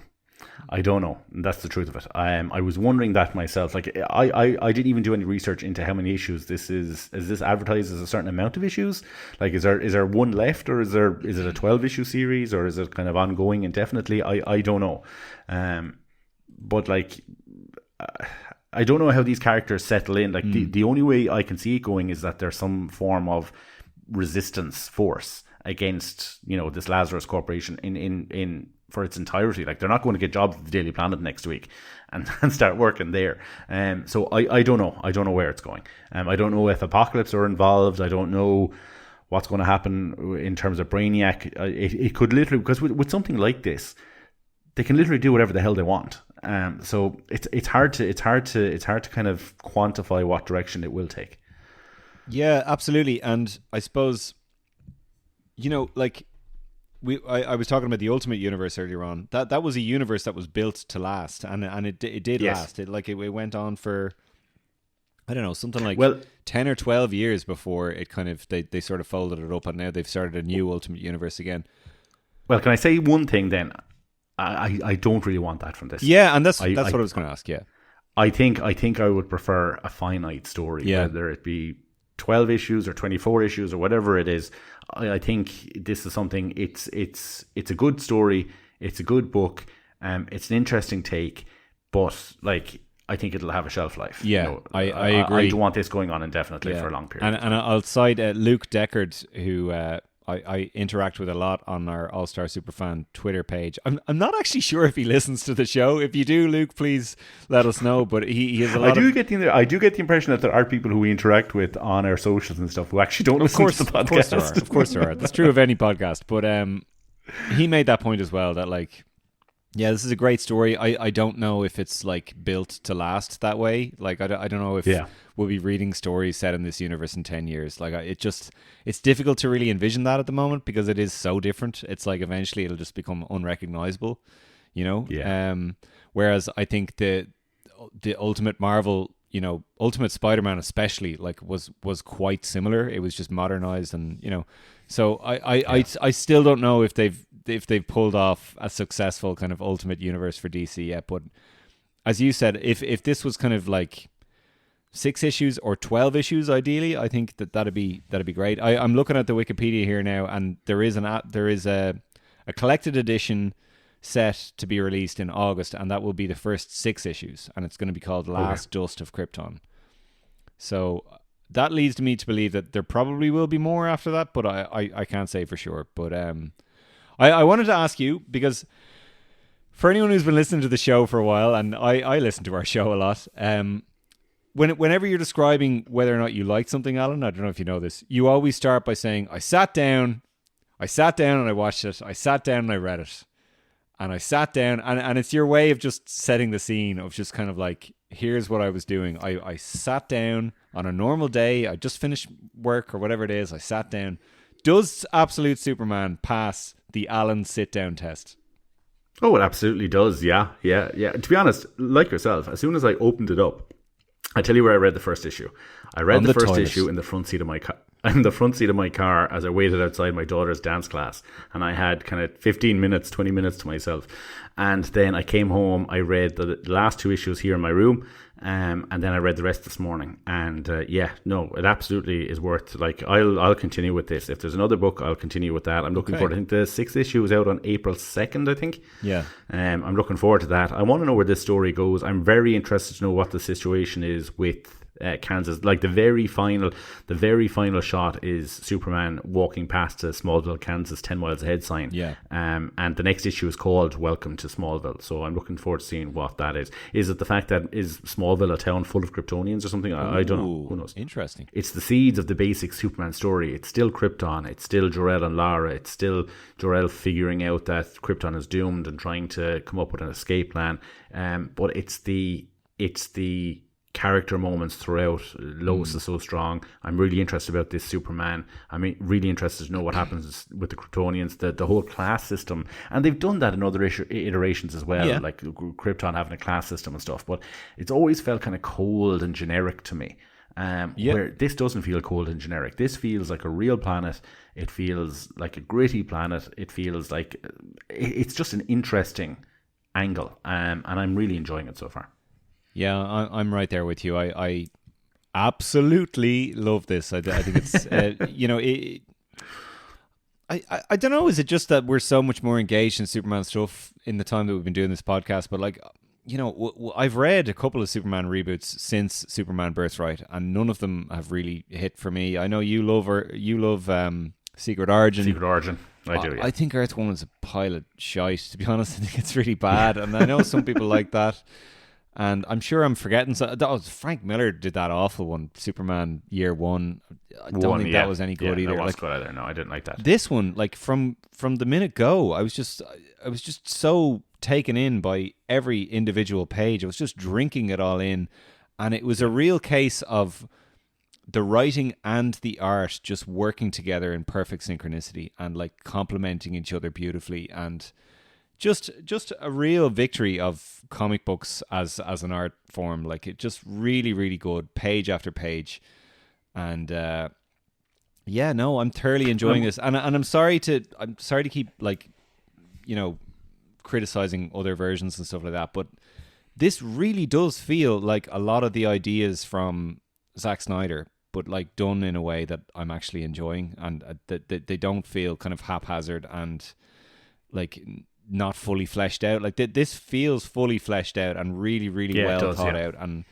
That's the truth of it. I was wondering that myself. Like, I didn't even do any research into how many issues this is. Is this advertised as a certain amount of issues? Like, is there one left, or is it a 12-issue series, or is it kind of ongoing indefinitely? I don't know. But like, I don't know how these characters settle in. Like, the only way I can see it going is that there's some form of resistance force against, you know, this Lazarus Corporation in for its entirety. Like, they're not going to get jobs at the Daily Planet next week and start working there. So I don't know. I don't know where it's going. I don't know if Apocalypse are involved. I don't know what's going to happen in terms of Brainiac. It could literally, because with something like this, they can literally do whatever the hell they want. So it's hard to kind of quantify what direction it will take. Yeah, absolutely. And I suppose, you know, like, I was talking about the Ultimate Universe earlier on. That was a universe that was built to last, and it did last. It went on for, I don't know, something like 10 or 12 years before it kind of they sort of folded it up, and now they've started a new Ultimate Universe again. Well, can I say one thing then? I don't really want that from this. Yeah, and that's what I was going to ask. Yeah, I think I would prefer a finite story, whether it be 12 issues or 24 issues or whatever it is. I think this is something, it's a good story, it's a good book, it's an interesting take, but like, I think it'll have a shelf life. Yeah, you know, I agree. I don't want this going on indefinitely for a long period. And I'll cite Luke Deckard, who I interact with a lot on our All-Star Superfan Twitter page. I'm not actually sure if he listens to the show. If you do, Luke, please let us know. But he has a lot. I do get the impression that there are people who we interact with on our socials and stuff who actually don't listen to the podcast. Of course there are. That's true of any podcast. But he made that point as well, that like, yeah, this is a great story. I don't know if it's like built to last that way. Like, I don't know if we'll be reading stories set in this universe in 10 years. Like, it's difficult to really envision that at the moment because it is so different. It's like eventually it'll just become unrecognizable, you know? Yeah. Whereas I think the Ultimate Marvel, you know, Ultimate Spider-Man especially, like was quite similar. It was just modernized, and, you know, so I still don't know if they've pulled off a successful kind of Ultimate Universe for DC yet. But as you said, if this was kind of like 6 issues or 12 issues, ideally, I think that'd be great. I'm looking at the Wikipedia here now, and there is a collected edition set to be released in August, and that will be the first 6 issues, and it's going to be called Last Dust of Krypton. So that leads me to believe that there probably will be more after that, but I can't say for sure. But I wanted to ask you, because for anyone who's been listening to the show for a while, and I listen to our show a lot, whenever you're describing whether or not you like something, Alan, I don't know if you know this, you always start by saying, I sat down and I watched it, I sat down and I read it, and I sat down, and it's your way of just setting the scene of just kind of like, here's what I was doing. I sat down on a normal day, I just finished work or whatever it is, I sat down. Does Absolute Superman pass the Alan sit-down test? Oh, it absolutely does, yeah. To be honest, like yourself, as soon as I opened it up, I tell you where I read the first issue. I read the first issue in the front seat of my car. I'm in the front seat of my car as I waited outside my daughter's dance class, and I had kind of 15 minutes, 20 minutes to myself. And then I came home, I read the last 2 issues here in my room, and then I read the rest this morning. And it absolutely is worth, like, I'll continue with this. If there's another book, I'll continue with that. I'm looking forward. I think the 6th issue is out on April 2nd, I think. Yeah. I'm looking forward to that. I want to know where this story goes. I'm very interested to know what the situation is with Kansas. Like the very final shot is Superman walking past the Smallville, Kansas 10 miles ahead sign. Yeah. And the next issue is called Welcome to Smallville. So I'm looking forward to seeing what that is. Is it the fact that is Smallville a town full of Kryptonians or something? I don't know. Who knows? Interesting. It's the seeds of the basic Superman story. It's still Krypton. It's still Jor-El and Lara. It's still Jor-El figuring out that Krypton is doomed and trying to come up with an escape plan. But it's the character moments throughout. Lois is so strong. I'm really interested about this Superman. I'm really interested to know what happens with the Kryptonians, the whole class system. And they've done that in other iterations as well, like Krypton having a class system and stuff. But it's always felt kind of cold and generic to me. Where this doesn't feel cold and generic. This feels like a real planet. It feels like a gritty planet. It feels like it's just an interesting angle. And I'm really enjoying it so far. Yeah, I'm right there with you. I absolutely love this. I think it's, I don't know, is it just that we're so much more engaged in Superman stuff in the time that we've been doing this podcast? But like, I've read a couple of Superman reboots since Superman Birthright, and none of them have really hit for me. I know you love Secret Origin. Secret Origin. I do, yeah. I think Earth 1 is a pile of shite, to be honest. I think it's really bad, and I know some people like that. And I'm sure I'm forgetting. Frank Miller did that awful one, Superman Year One. I don't think that was any good either. That was good either. No, I didn't like that. This one, like from the minute go, I was just so taken in by every individual page. I was just drinking it all in, and it was a real case of the writing and the art just working together in perfect synchronicity and like complementing each other beautifully, and just a real victory of comic books as an art form. Like, it just really, really good, page after page. And I'm thoroughly enjoying this. And I'm sorry to keep, like, criticizing other versions and stuff like that, but this really does feel like a lot of the ideas from Zack Snyder, but like done in a way that I'm actually enjoying, and that they don't feel kind of haphazard and like not fully fleshed out. Like this feels fully fleshed out and really, really well thought out, and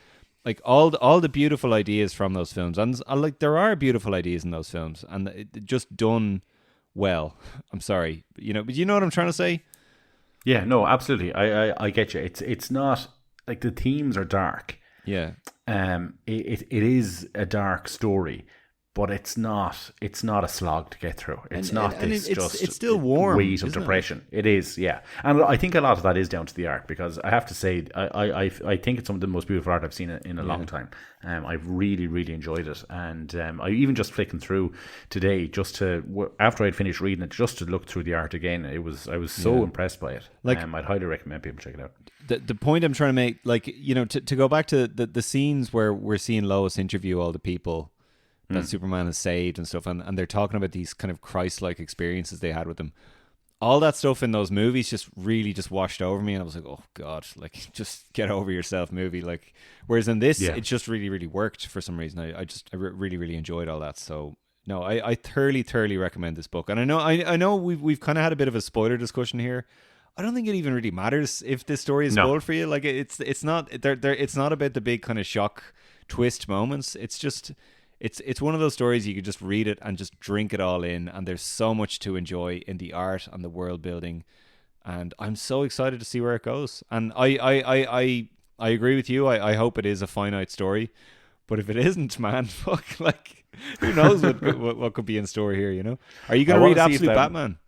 like all the beautiful ideas from those films, and like there are beautiful ideas in those films, and it just done well. I'm sorry, but you know what I'm trying to say? Yeah, no, absolutely. I get you. It's not like the themes are dark. Yeah. It is a dark story, but it's not a slog to get through. It's still warm, weight of depression. It is, yeah. And I think a lot of that is down to the art, because I have to say, I think it's some of the most beautiful art I've seen in a long time. I've really, really enjoyed it. And I even just flicking through today, after I'd finished reading it, just to look through the art again, I was so impressed by it. Like, I'd highly recommend people check it out. The point I'm trying to make, like, to go back to the scenes where we're seeing Lois interview all the people that Superman has saved and stuff, and they're talking about these kind of Christ-like experiences they had with them. All that stuff in those movies just really just washed over me, and I was like, oh God, like, just get over yourself, movie. Like, whereas in this, it just really, really worked for some reason. I really, really enjoyed all that. So no, I thoroughly recommend this book. And I know we've kind of had a bit of a spoiler discussion here. I don't think it even really matters if this story is spoiled for you. Like, it's not it's not about the big kind of shock twist moments. It's just it's one of those stories you could just read it and just drink it all in, and there's so much to enjoy in the art and the world building, and I'm so excited to see where it goes. And I agree with you. I hope it is a finite story, but if it isn't, man, fuck, like, who knows what could be in store here? Are you going to read Absolute Batman?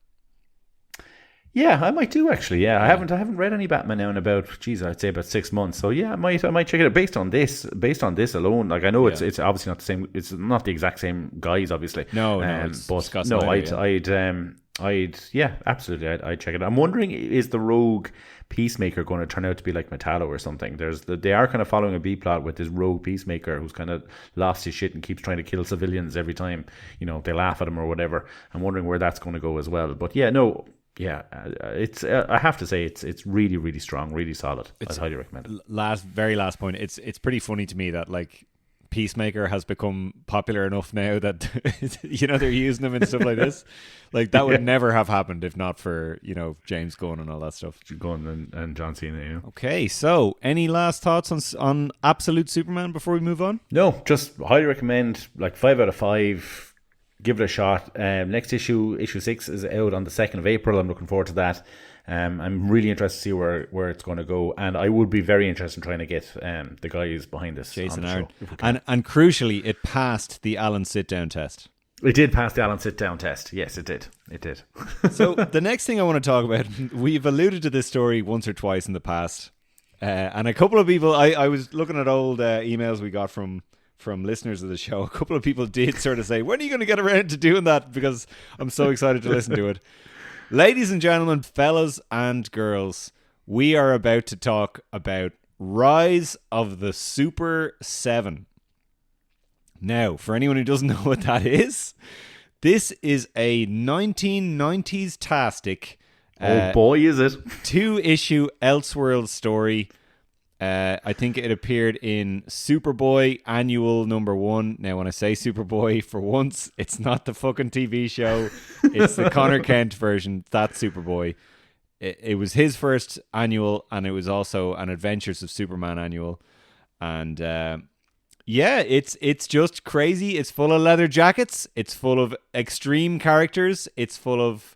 Yeah, I might do, actually. Yeah, I haven't read any Batman now in about, I'd say about 6 months. So yeah, I might check it out based on this alone. Like, I know it's obviously not the same. It's not the exact same guys, obviously. No, it's but Scott no, Snyder, Absolutely. I'd check it. I'm wondering, is the rogue Peacemaker going to turn out to be like Metallo or something? They are kind of following a B plot with this rogue Peacemaker who's kind of lost his shit and keeps trying to kill civilians every time, they laugh at him or whatever. I'm wondering where that's going to go as well. But it's I have to say it's really, really strong, really solid. I'd highly recommend it. Very last point. It's pretty funny to me that like Peacemaker has become popular enough now that they're using him and stuff like this. Like that would never have happened if not for James Gunn and all that stuff. Gunn and John Cena. Okay, so any last thoughts on Absolute Superman before we move on? No, just highly recommend. Like 5 out of 5. Give it a shot. Next issue 6 is out on the 2nd of April. I'm looking forward to that. I'm really interested to see where it's going to go, and I would be very interested in trying to get the guys behind this Jason on the Aaron. show. And crucially, it passed the Alan sit-down test. It did pass the Alan sit-down test. Yes, it did. It did. So the next thing I want to talk about, we've alluded to this story once or twice in the past, and a couple of people, I was looking at old emails we got from listeners of the show. A couple of people did sort of say, when are you going to get around to doing that? Because I'm so excited to listen to it. Ladies and gentlemen, fellas and girls, we are about to talk about Rise of the Super 7. Now, for anyone who doesn't know what that is, this is a 1990s-tastic oh boy, is it 2-issue Elseworlds story. I think it appeared in Superboy Annual #1. Now, when I say Superboy, for once, it's not the fucking TV show. It's the Connor Kent version. That's Superboy. It was his first annual, and it was also an Adventures of Superman annual. And it's just crazy. It's full of leather jackets. It's full of extreme characters. It's full of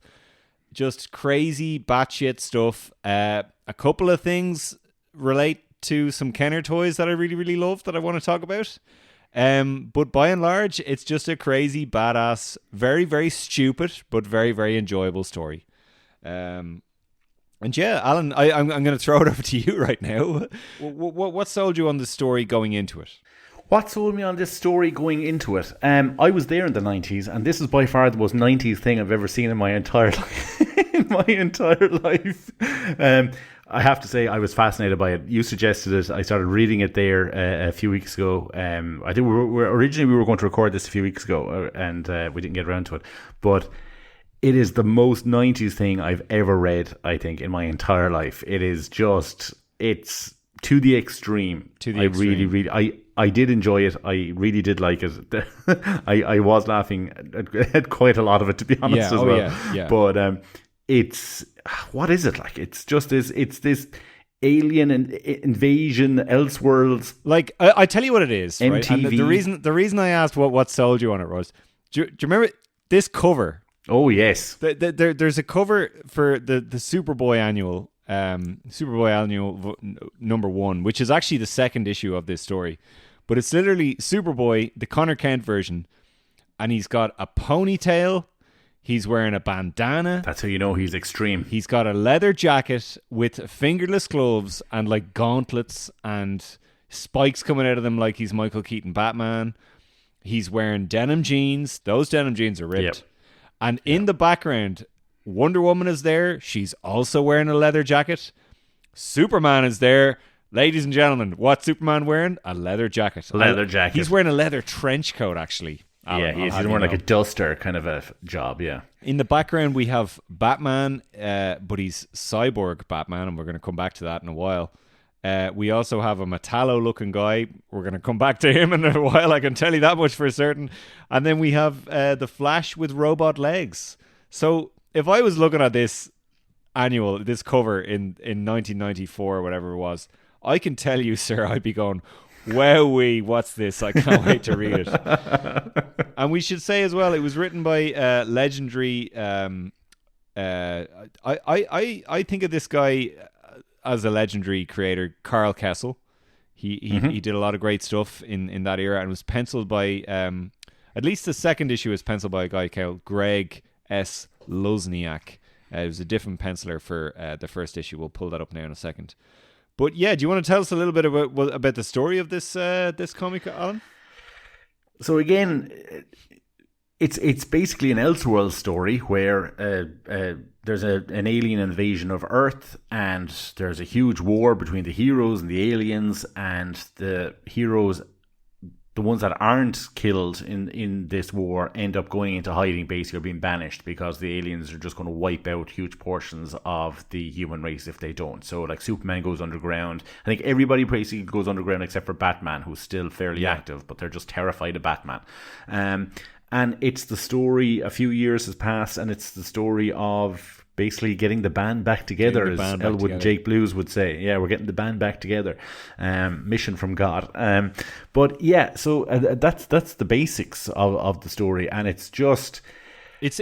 just crazy batshit stuff. A couple of things relate to some Kenner toys that I really, really love that I want to talk about. But by and large, it's just a crazy, badass, very, very stupid, but very, very enjoyable story. And yeah, Alan, I'm going to throw it over to you right now. What sold you on the story going into it? What sold me on this story going into it? I was there in the 90s, and this is by far the most 90s thing I've ever seen in my entire life. I have to say, I was fascinated by it. You suggested it. I started reading it there a few weeks ago. I think originally we were going to record this a few weeks ago, and we didn't get around to it. But it is the most 90s thing I've ever read, I think, in my entire life. It is just, it's to the extreme. I did enjoy it. I really did like it. I was laughing at quite a lot of it, to be honest, as well. Yeah. But it's, what is it like? It's just it's this alien invasion, Elseworlds. Like I tell you what it is, MTV. Right? And the reason I asked what sold you on it was, do you remember this cover? Oh yes, there's a cover for the Superboy annual, Superboy annual #1, which is actually the second issue of this story, but it's literally Superboy, the Connor Kent version, and he's got a ponytail. He's wearing a bandana. That's how you know he's extreme. He's got a leather jacket with fingerless gloves and like gauntlets and spikes coming out of them like he's Michael Keaton Batman. He's wearing denim jeans. Those denim jeans are ripped. Yep. And in the background, Wonder Woman is there. She's also wearing a leather jacket. Superman is there. Ladies and gentlemen, what's Superman wearing? A leather jacket. He's wearing a leather trench coat, actually. Alan, he's wearing like a duster kind of a job, yeah. In the background, we have Batman, but he's cyborg Batman, and we're going to come back to that in a while. We also have a Metallo-looking guy. We're going to come back to him in a while, I can tell you that much for certain. And then we have the Flash with robot legs. So if I was looking at this cover in 1994 or whatever it was, I can tell you, sir, I'd be going, wowee, what's this? I can't wait to read it. And we should say as well, it was written by legendary. I think of this guy as a legendary creator, Carl Kessel. He did a lot of great stuff in that era, and was penciled by at least the second issue was penciled by a guy called Greg S. Luzniak. It was a different penciler for the first issue. We'll pull that up now in a second. But yeah, do you want to tell us a little bit about the story of this comic, Alan? So again, It's basically an Elseworlds story where there's an alien invasion of Earth, and there's a huge war between the heroes and the aliens, and the heroes, the ones that aren't killed in this war, end up going into hiding, basically, or being banished, because the aliens are just going to wipe out huge portions of the human race if they don't. So, like, Superman goes underground. I think everybody basically goes underground except for Batman, who's still fairly active, but they're just terrified of Batman. And it's the story, a few years has passed, and it's the story of basically getting the band back together, as Elwood and Jake Blues would say. Yeah, we're getting the band back together. Mission from God. But yeah, so that's the basics of the story, and it's just... getting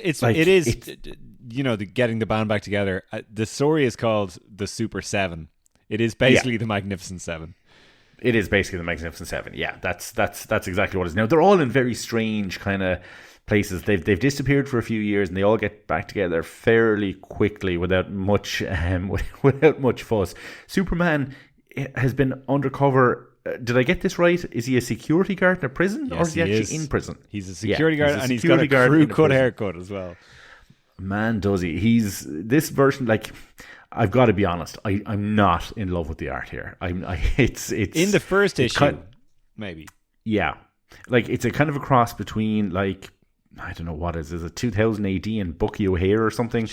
the band back together. The story is called The Super Seven. It is basically the Magnificent Seven. It is basically the Magnificent Seven. Yeah, that's exactly what it is. Now, they're all in very strange kind of places. They've disappeared for a few years, and they all get back together fairly quickly without much fuss. Superman has been undercover. Did I get this right? Is he a security guard in a prison, or is he actually in prison? He's a security guard, and he's got a crew cut haircut as well. Man, does he? He's this version, like... I've got to be honest. I'm not in love with the art here. It's in the first issue, maybe. Yeah, like it's a kind of a cross between, like, I don't know what is it 2000 AD and Bucky O'Hare or something.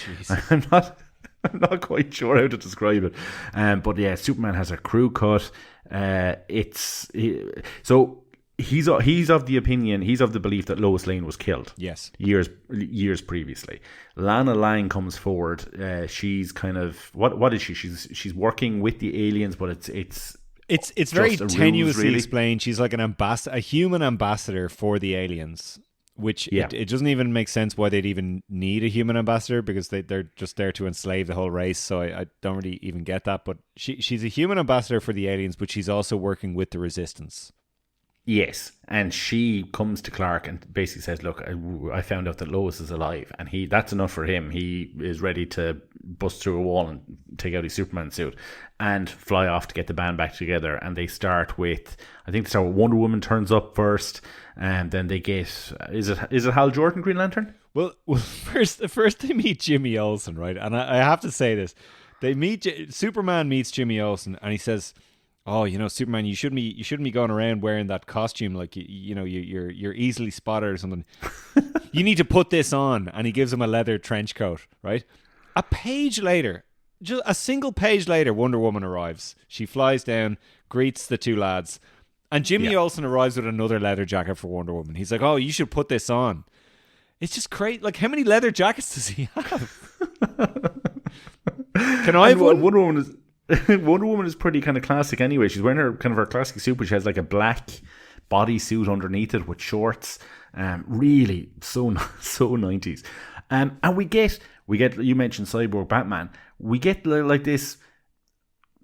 I'm not quite sure how to describe it. But yeah, Superman has a crew cut. He's of the opinion, he's of the belief that Lois Lane was killed. Yes, years previously. Lana Lang comes forward. She's kind of what is she? She's working with the aliens, but it's very tenuously explained. She's like a human ambassador for the aliens, which it doesn't even make sense why they'd even need a human ambassador, because they're just there to enslave the whole race. So I don't really even get that. But she's a human ambassador for the aliens, but she's also working with the Resistance. Yes, and she comes to Clark and basically says, look, I found out that Lois is alive, and that's enough for him. He is ready to bust through a wall and take out his Superman suit and fly off to get the band back together. And they start with, Wonder Woman turns up first, and then they get, is it Hal Jordan, Green Lantern? Well, first they meet Jimmy Olsen, right? And I have to say this. Superman meets Jimmy Olsen, and he says, oh, Superman, you shouldn't be going around wearing that costume, like you're easily spotted or something. You need to put this on. And he gives him a leather trench coat, right? A page later, just a single page later, Wonder Woman arrives. She flies down, greets the two lads, and Jimmy Olsen arrives with another leather jacket for Wonder Woman. He's like, oh, you should put this on. It's just crazy. Like, how many leather jackets does he have? Can I have one? Wonder Woman is pretty kind of classic anyway. She's wearing her classic suit, but she has like a black bodysuit underneath it with shorts. Really so 90s. And we get you mentioned Cyborg Batman. We get like this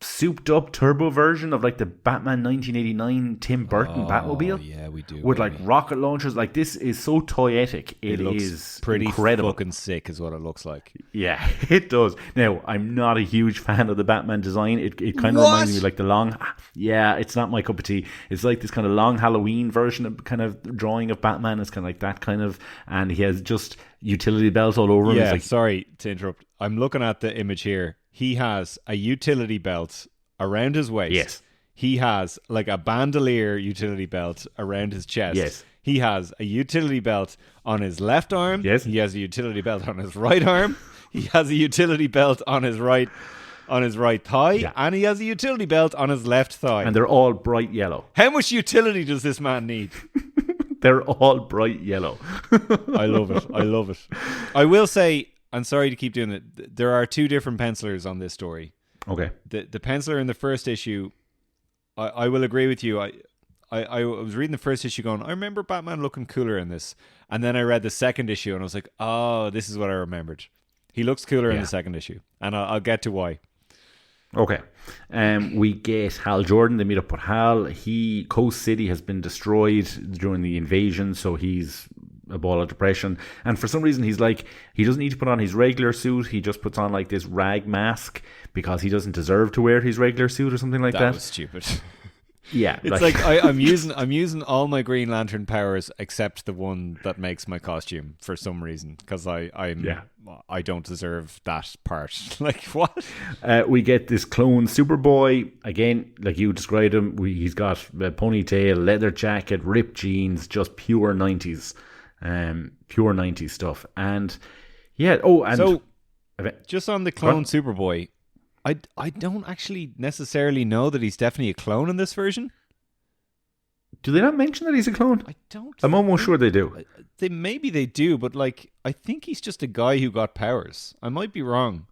souped up turbo version of like the Batman 1989 Tim Burton Batmobile. Yeah, we do. With like rocket launchers. Like, this is so toyetic. It is pretty incredible. Fucking sick is what it looks like. Yeah, it does. Now, I'm not a huge fan of the Batman design. It kind of reminds me of like the long... Yeah, it's not my cup of tea. It's like this kind of long Halloween version of kind of drawing of Batman. It's kind of like that kind of... And he has just utility belts all over him. Yeah, like, sorry to interrupt. I'm looking at the image here. He has a utility belt around his waist. Yes. He has like a bandolier utility belt around his chest. Yes. He has a utility belt on his left arm. Yes. He has a utility belt on his right arm. He has a utility belt on his right thigh. Yeah. And he has a utility belt on his left thigh. And they're all bright yellow. How much utility does this man need? They're all bright yellow. I love it. I will say, I'm sorry to keep doing it, there are two different pencilers on this story. Okay. The penciler in the first issue, I will agree with you. I was reading the first issue going, I remember Batman looking cooler in this. And then I read the second issue and I was like, oh, this is what I remembered. He looks cooler in the second issue. And I'll get to why. Okay. We get Hal Jordan. They meet up with Hal. Coast City has been destroyed during the invasion, so he's a ball of depression. And for some reason, he's like, he doesn't need to put on his regular suit. He just puts on like this rag mask because he doesn't deserve to wear his regular suit or something like that. That was stupid. Yeah, It's like I'm using all my Green Lantern powers except the one that makes my costume for some reason, because I don't deserve that part. Like, what? We get this clone Superboy again, like you described him. He's got a ponytail, leather jacket, ripped jeans, just pure 90s, pure 90s stuff. And yeah, so just on the clone Superboy, I don't actually necessarily know that he's definitely a clone in this version. Do they not mention that he's a clone? I don't. I'm almost sure they do. Maybe they do, but like I think he's just a guy who got powers. I might be wrong.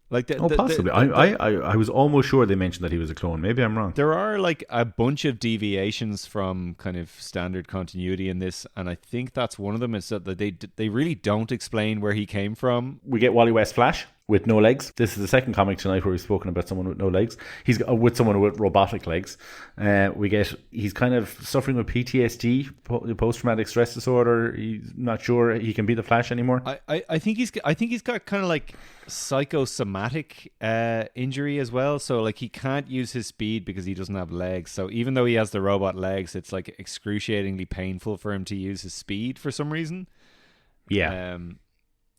Like possibly. I was almost sure they mentioned that he was a clone. Maybe I'm wrong. There are like a bunch of deviations from kind of standard continuity in this, and I think that's one of them. Is that they really don't explain where he came from. We get Wally West Flash with no legs. This is the second comic tonight where we've spoken about someone with no legs. He's with someone with robotic legs. He's kind of suffering with PTSD, post-traumatic stress disorder. He's not sure he can be the Flash anymore. I think he's got kind of like psychosomatic injury as well. So like he can't use his speed because he doesn't have legs. So even though he has the robot legs, it's like excruciatingly painful for him to use his speed for some reason. Yeah.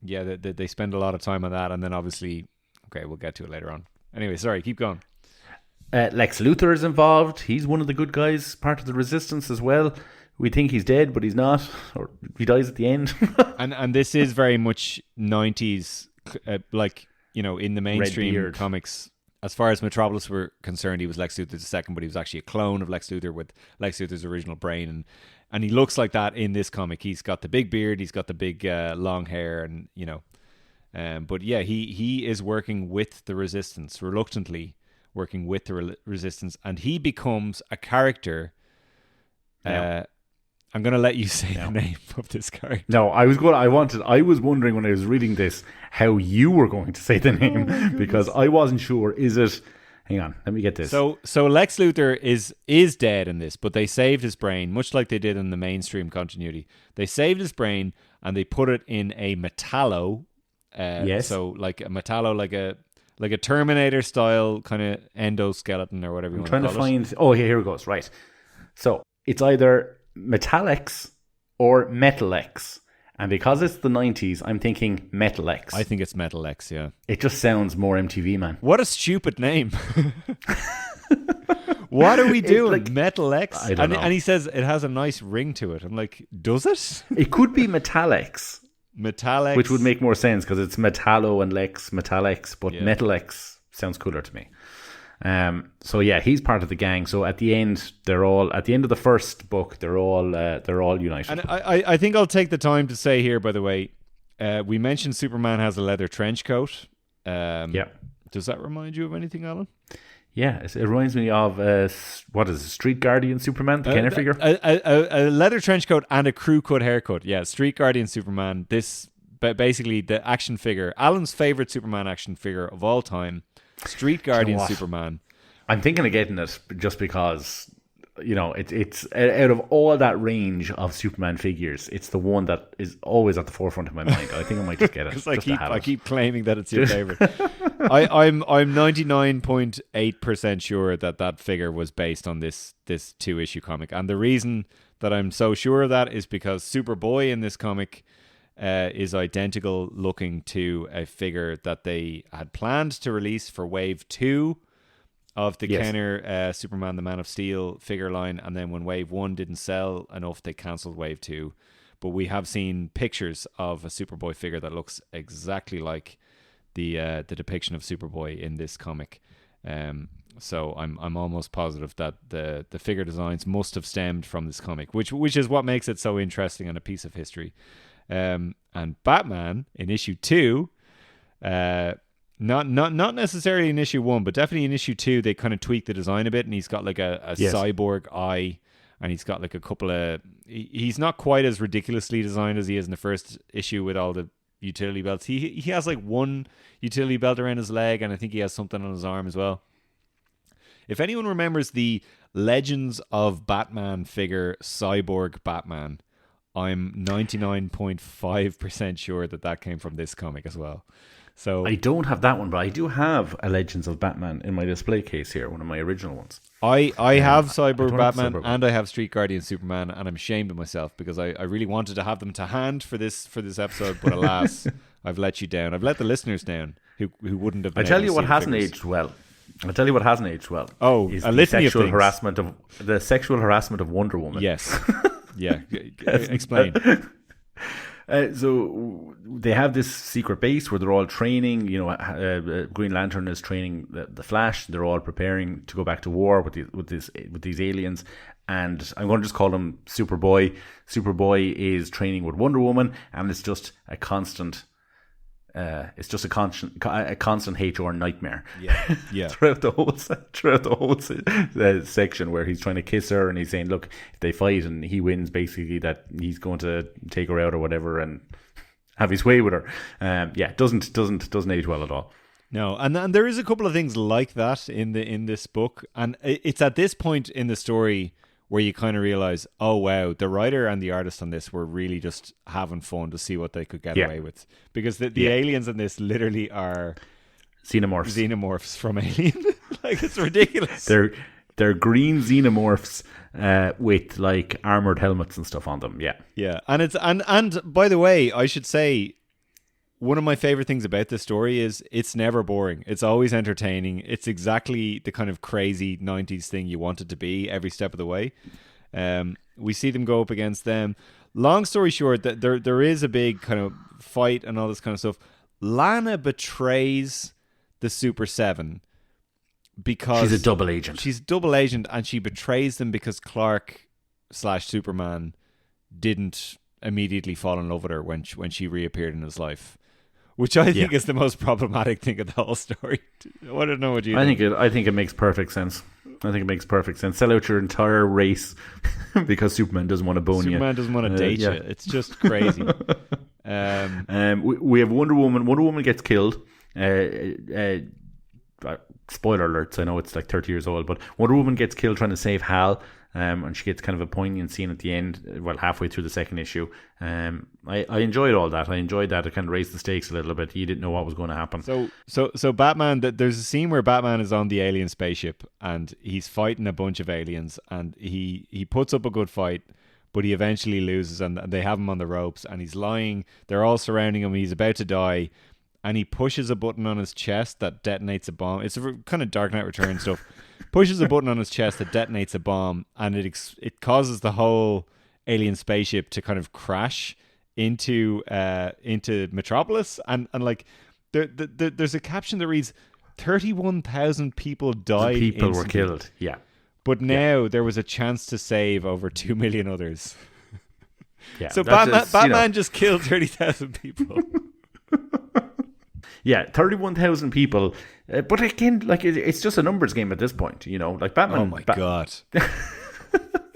Yeah, they spend a lot of time on that, and then obviously, okay, we'll get to it later on. Anyway, sorry, keep going. Lex Luthor is involved. He's one of the good guys, part of the Resistance as well. We think he's dead, but he's not, or he dies at the end. and this is very much 90s, like, you know, in the mainstream comics. As far as Metropolis were concerned, he was Lex Luthor II, but he was actually a clone of Lex Luthor with Lex Luthor's original brain, and he looks like that in this comic. He's got the big beard, he's got the big long hair, and you know, but yeah, he is working with the Resistance, reluctantly working with the Resistance, and he becomes a character. I'm going to let you say the name of this character. No, I was wondering when I was reading this how you were going to say the name because I wasn't sure. Is it? Hang on, let me get this. So Lex Luthor is dead in this, but they saved his brain, much like they did in the mainstream continuity. They saved his brain and they put it in a metallo. Yes. So like a metallo, like a Terminator style kind of endoskeleton or whatever you want to call it. I'm trying to find. Oh, here it goes. Right. So it's either Metallex or Metalex. And because it's the 90s, I'm thinking Metalex. I think it's Metalex, yeah. It just sounds more MTV, man. What a stupid name. What are we doing? Like, Metalex? I don't know. And he says it has a nice ring to it. I'm like, does it? It could be Metallex. Metallex. Which would make more sense because it's Metallo and Lex, Metallex. But Metalex sounds cooler to me. So yeah, he's part of the gang. So at the end, at the end of the first book, they're all united. And I think I'll take the time to say here, by the way, we mentioned Superman has a leather trench coat. Yeah. Does that remind you of anything, Alan? Yeah, it reminds me of what is it, Street Guardian Superman, the Kenner figure? A leather trench coat and a crew cut haircut. Yeah, Street Guardian Superman. This basically the action figure, Alan's favorite Superman action figure of all time. Street Guardian Superman. I'm thinking of getting it just because, you know, it's out of all that range of Superman figures, it's the one that is always at the forefront of my mind. I think I might just get it. Because I keep claiming that it's your favorite. I'm 99.8% sure that figure was based on this 2-issue comic, and the reason that I'm so sure of that is because Superboy in this comic is identical looking to a figure that they had planned to release for Wave 2 of the Kenner Superman the Man of Steel figure line, and then when Wave 1 didn't sell enough, they cancelled Wave 2. But we have seen pictures of a Superboy figure that looks exactly like the depiction of Superboy in this comic. So I'm almost positive that the figure designs must have stemmed from this comic, which is what makes it so interesting and a piece of history. And Batman in issue 2, not necessarily in issue 1, but definitely in issue 2, they kind of tweaked the design a bit, and he's got like a cyborg eye, and he's got like a couple of. He's not quite as ridiculously designed as he is in the first issue with all the utility belts. He has like one utility belt around his leg, and I think he has something on his arm as well. If anyone remembers the Legends of Batman figure, Cyborg Batman, I'm 99.5% sure that came from this comic as well. So I don't have that one, but I do have a Legends of Batman in my display case here, one of my original ones. I have Cyborg Batman Cyborg. and I have Street Guardian Superman, and I'm ashamed of myself because I really wanted to have them to hand for this episode, but alas, I've let you down. I've let the listeners down who wouldn't have been I tell able you to what see the hasn't figures. aged well. I'll tell you what hasn't aged well. Oh, is a the litany of sexual things. sexual harassment of Wonder Woman. Yes. Yeah. Explain. So they have this secret base where they're all training. Green Lantern is training the Flash. They're all preparing to go back to war with these aliens. And I'm going to just call him Superboy. Superboy is training with Wonder Woman, and it's just a constant. It's just a constant HR nightmare. Yeah. throughout the whole section where he's trying to kiss her and he's saying, look, if they fight and he wins, basically that he's going to take her out or whatever and have his way with her. Doesn't age well at all. No, and there is a couple of things like that in this book, and it's at this point in the story where you kind of realize, oh wow, the writer and the artist on this were really just having fun to see what they could get away with, because the aliens in this literally are xenomorphs from Alien. Like, it's ridiculous. They're green xenomorphs with like armored helmets and stuff on them. Yeah, and it's and by the way, I should say, one of my favorite things about this story is it's never boring. It's always entertaining. It's exactly the kind of crazy 90s thing you want it to be every step of the way. We see them go up against them. Long story short, that there is a big kind of fight and all this kind of stuff. Lana betrays the Super 7 because she's a double agent. She's a double agent, and she betrays them because Clark/Superman didn't immediately fall in love with her when she reappeared in his life. Which I think is the most problematic thing of the whole story. I don't know what you think. I think it makes perfect sense. Sell out your entire race because Superman doesn't want to bone you. Superman doesn't want to date you. It's just crazy. We have Wonder Woman. Wonder Woman gets killed. Spoiler alerts. I know it's like 30 years old, but Wonder Woman gets killed trying to save Hal. And she gets kind of a poignant scene at the end, halfway through the second issue. I enjoyed all that. I enjoyed that. It kind of raised the stakes a little bit. You didn't know what was going to happen. So Batman, there's a scene where Batman is on the alien spaceship and he's fighting a bunch of aliens, and he puts up a good fight, but he eventually loses, and they have him on the ropes, and he's lying. They're all surrounding him. He's about to die, and he pushes a button on his chest that detonates a bomb. It's a kind of Dark Knight Returns stuff. Pushes a button on his chest that detonates a bomb, and it causes the whole alien spaceship to kind of crash into Metropolis, and like there's a caption that reads 31,000 people died. People were killed. Yeah, but now there was a chance to save over 2 million others. Yeah, so Batman just killed 30,000 people. Yeah, 31,000 people. But again, like it's just a numbers game at this point, like Batman. Oh my God.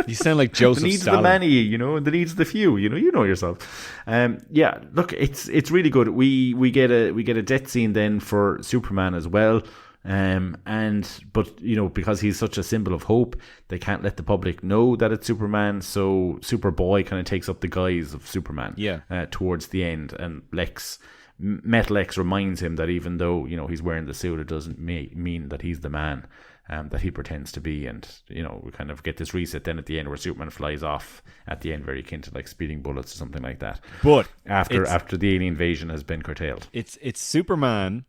You sound like Joseph the needs Stalin. Of the many, and the needs of the few, you know yourself. Look, it's really good. We get a death scene then for Superman as well. But because he's such a symbol of hope, they can't let the public know that it's Superman, so Superboy kind of takes up the guise of Superman towards the end, and Metal X reminds him that even though he's wearing the suit, it doesn't mean that he's the man that he pretends to be. And we kind of get this reset then at the end where Superman flies off at the end, very akin to like speeding bullets or something like that. But after the alien invasion has been curtailed, it's Superman,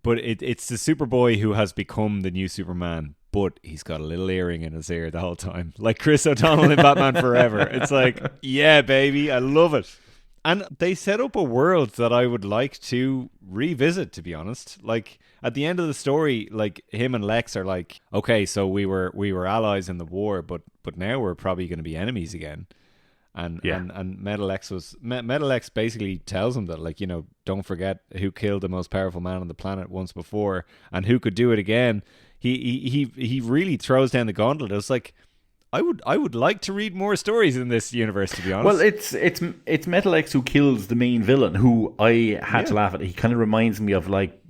but it's the Superboy who has become the new Superman. But he's got a little earring in his ear the whole time, like Chris O'Donnell in Batman Forever. It's like, yeah, baby, I love it. And they set up a world that I would like to revisit, to be honest. Like, at the end of the story, like, him and Lex are like, okay, so we were allies in the war, but now we're probably going to be enemies again. And Metal X basically tells him that, like, don't forget who killed the most powerful man on the planet once before and who could do it again. He really throws down the gauntlet. It's like, I would like to read more stories in this universe, to be honest. Well, it's Metal X who kills the main villain, who I had to laugh at. He kind of reminds me of like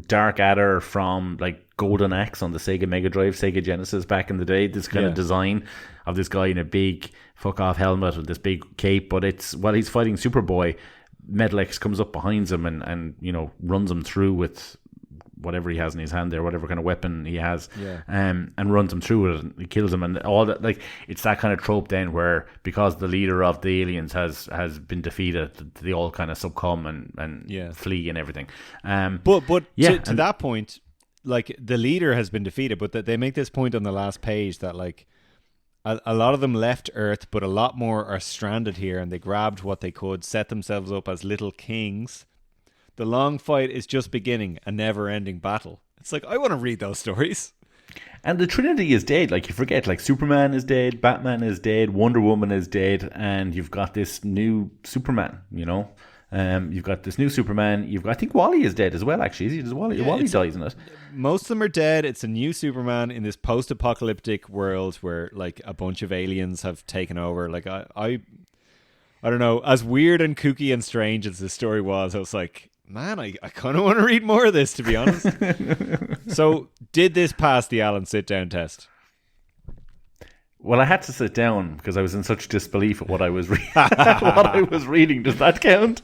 Dark Adder from like Golden Axe on the Sega Mega Drive, Sega Genesis back in the day. This kind of design of this guy in a big fuck off helmet with this big cape, but it's while he's fighting Superboy. Medlex comes up behind him and runs him through with whatever he has in his hand there, whatever kind of weapon he has, and runs him through it and he kills him, and all that. Like, it's that kind of trope then where, because the leader of the aliens has been defeated, they all kind of succumb and flee and everything. But to that point, like, the leader has been defeated, but they make this point on the last page that, like, a lot of them left Earth, but a lot more are stranded here, and they grabbed what they could, set themselves up as little kings. The long fight is just beginning, a never-ending battle. It's like, I want to read those stories. And the Trinity is dead. Like, you forget, like, Superman is dead, Batman is dead, Wonder Woman is dead, and you've got this new Superman, You've got this new Superman. I think Wally is dead as well, actually. Wally dies in it. Most of them are dead. It's a new Superman in this post-apocalyptic world where, like, a bunch of aliens have taken over. Like, I don't know. As weird and kooky and strange as this story was, I was like, man, I kind of want to read more of this, to be honest. So, did this pass the Alan sit-down test? Well, I had to sit down because I was in such disbelief at what I was reading. Does that count?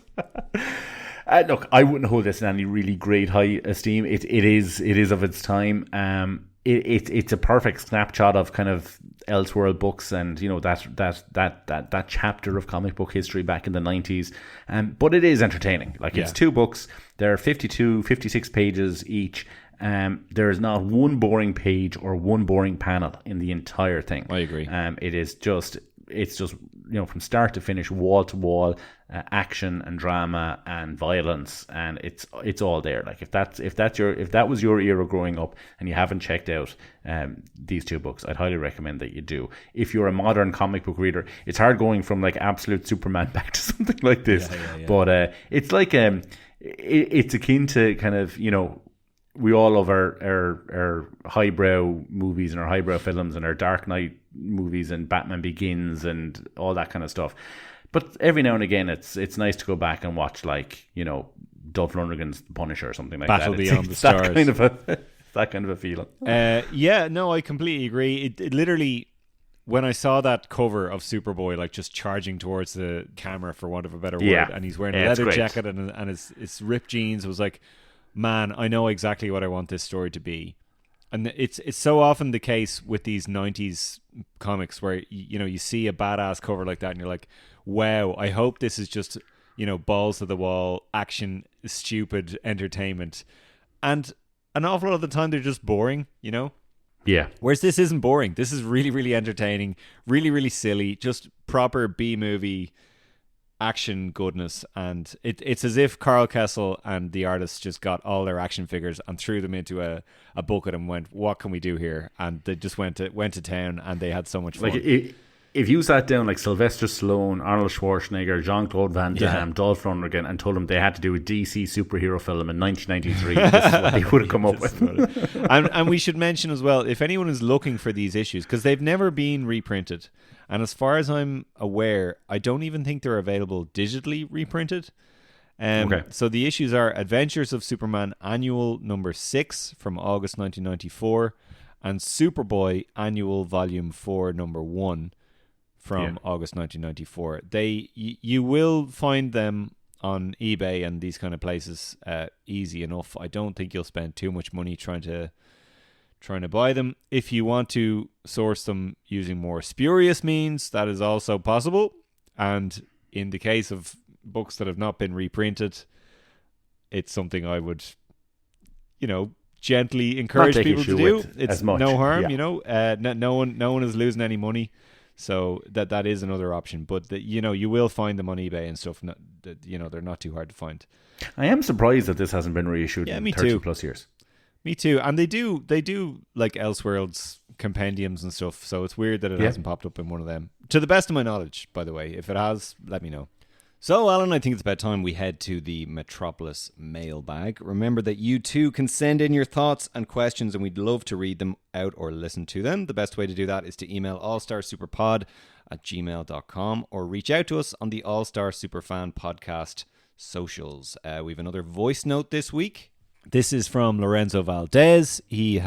Look, I wouldn't hold this in any really great high esteem. It is of its time. It's a perfect snapshot of kind of Elseworld books and that chapter of comic book history back in the 90s. But it is entertaining. Like, it's 2 books. They're 56 pages each. There is not one boring page or one boring panel in the entire thing. I agree. It's just from start to finish, wall to wall, action and drama and violence, and it's all there. Like, if that was your era growing up and you haven't checked out these 2 books, I'd highly recommend that you do. If you're a modern comic book reader, it's hard going from, like, absolute Superman back to something like this. Yeah. But it's like it's akin to kind of, we all love our highbrow movies and our highbrow films and our Dark Knight movies and Batman Begins and all that kind of stuff. But every now and again, it's nice to go back and watch, like, Dolph Lundgren's Punisher or something like Battle that. Beyond the Stars. That kind of a feeling. I completely agree. It literally, when I saw that cover of Superboy, like, just charging towards the camera, for want of a better word, and he's wearing a leather jacket and his ripped jeans, was like, man, I know exactly what I want this story to be. And it's so often the case with these 90s comics where, you see a badass cover like that and you're like, wow, I hope this is just, balls to the wall, action, stupid entertainment. And an awful lot of the time they're just boring, Yeah. Whereas this isn't boring. This is really, really entertaining, really, really silly, just proper B-movie action goodness. And it's as if Carl Kessel and the artists just got all their action figures and threw them into a bucket and went, what can we do here? And they just went to town and they had so much fun. Like, if you sat down like Sylvester Stallone, Arnold Schwarzenegger, Jean-Claude Van Damme, Dolph Lundgren, and told them they had to do a DC superhero film in 1993, this is what they would have come up with. And we should mention as well, if anyone is looking for these issues, because they've never been reprinted, and as far as I'm aware, I don't even think they're available digitally reprinted. So the issues are Adventures of Superman Annual number 6 from August 1994 and Superboy Annual Volume 4 number 1 from August 1994. You will find them on eBay and these kind of places easy enough. I don't think you'll spend too much money trying to buy them. If you want to source them using more spurious means, that is also possible. And in the case of books that have not been reprinted, it's something I would, gently encourage people to do. It's no harm, no one is losing any money. So that is another option, but you will find them on eBay and stuff. They're not too hard to find. I am surprised that this hasn't been reissued in 30 plus years. Me too. And they do like Elseworlds compendiums and stuff. So it's weird that it hasn't popped up in one of them. To the best of my knowledge, by the way. If it has, let me know. So, Alan, I think it's about time we head to the Metropolis mailbag. Remember that you too can send in your thoughts and questions, and we'd love to read them out or listen to them. The best way to do that is to email allstarsuperpod@gmail.com or reach out to us on the All Star Superfan podcast socials. We have another voice note this week. This is from Lorenzo Valdez. He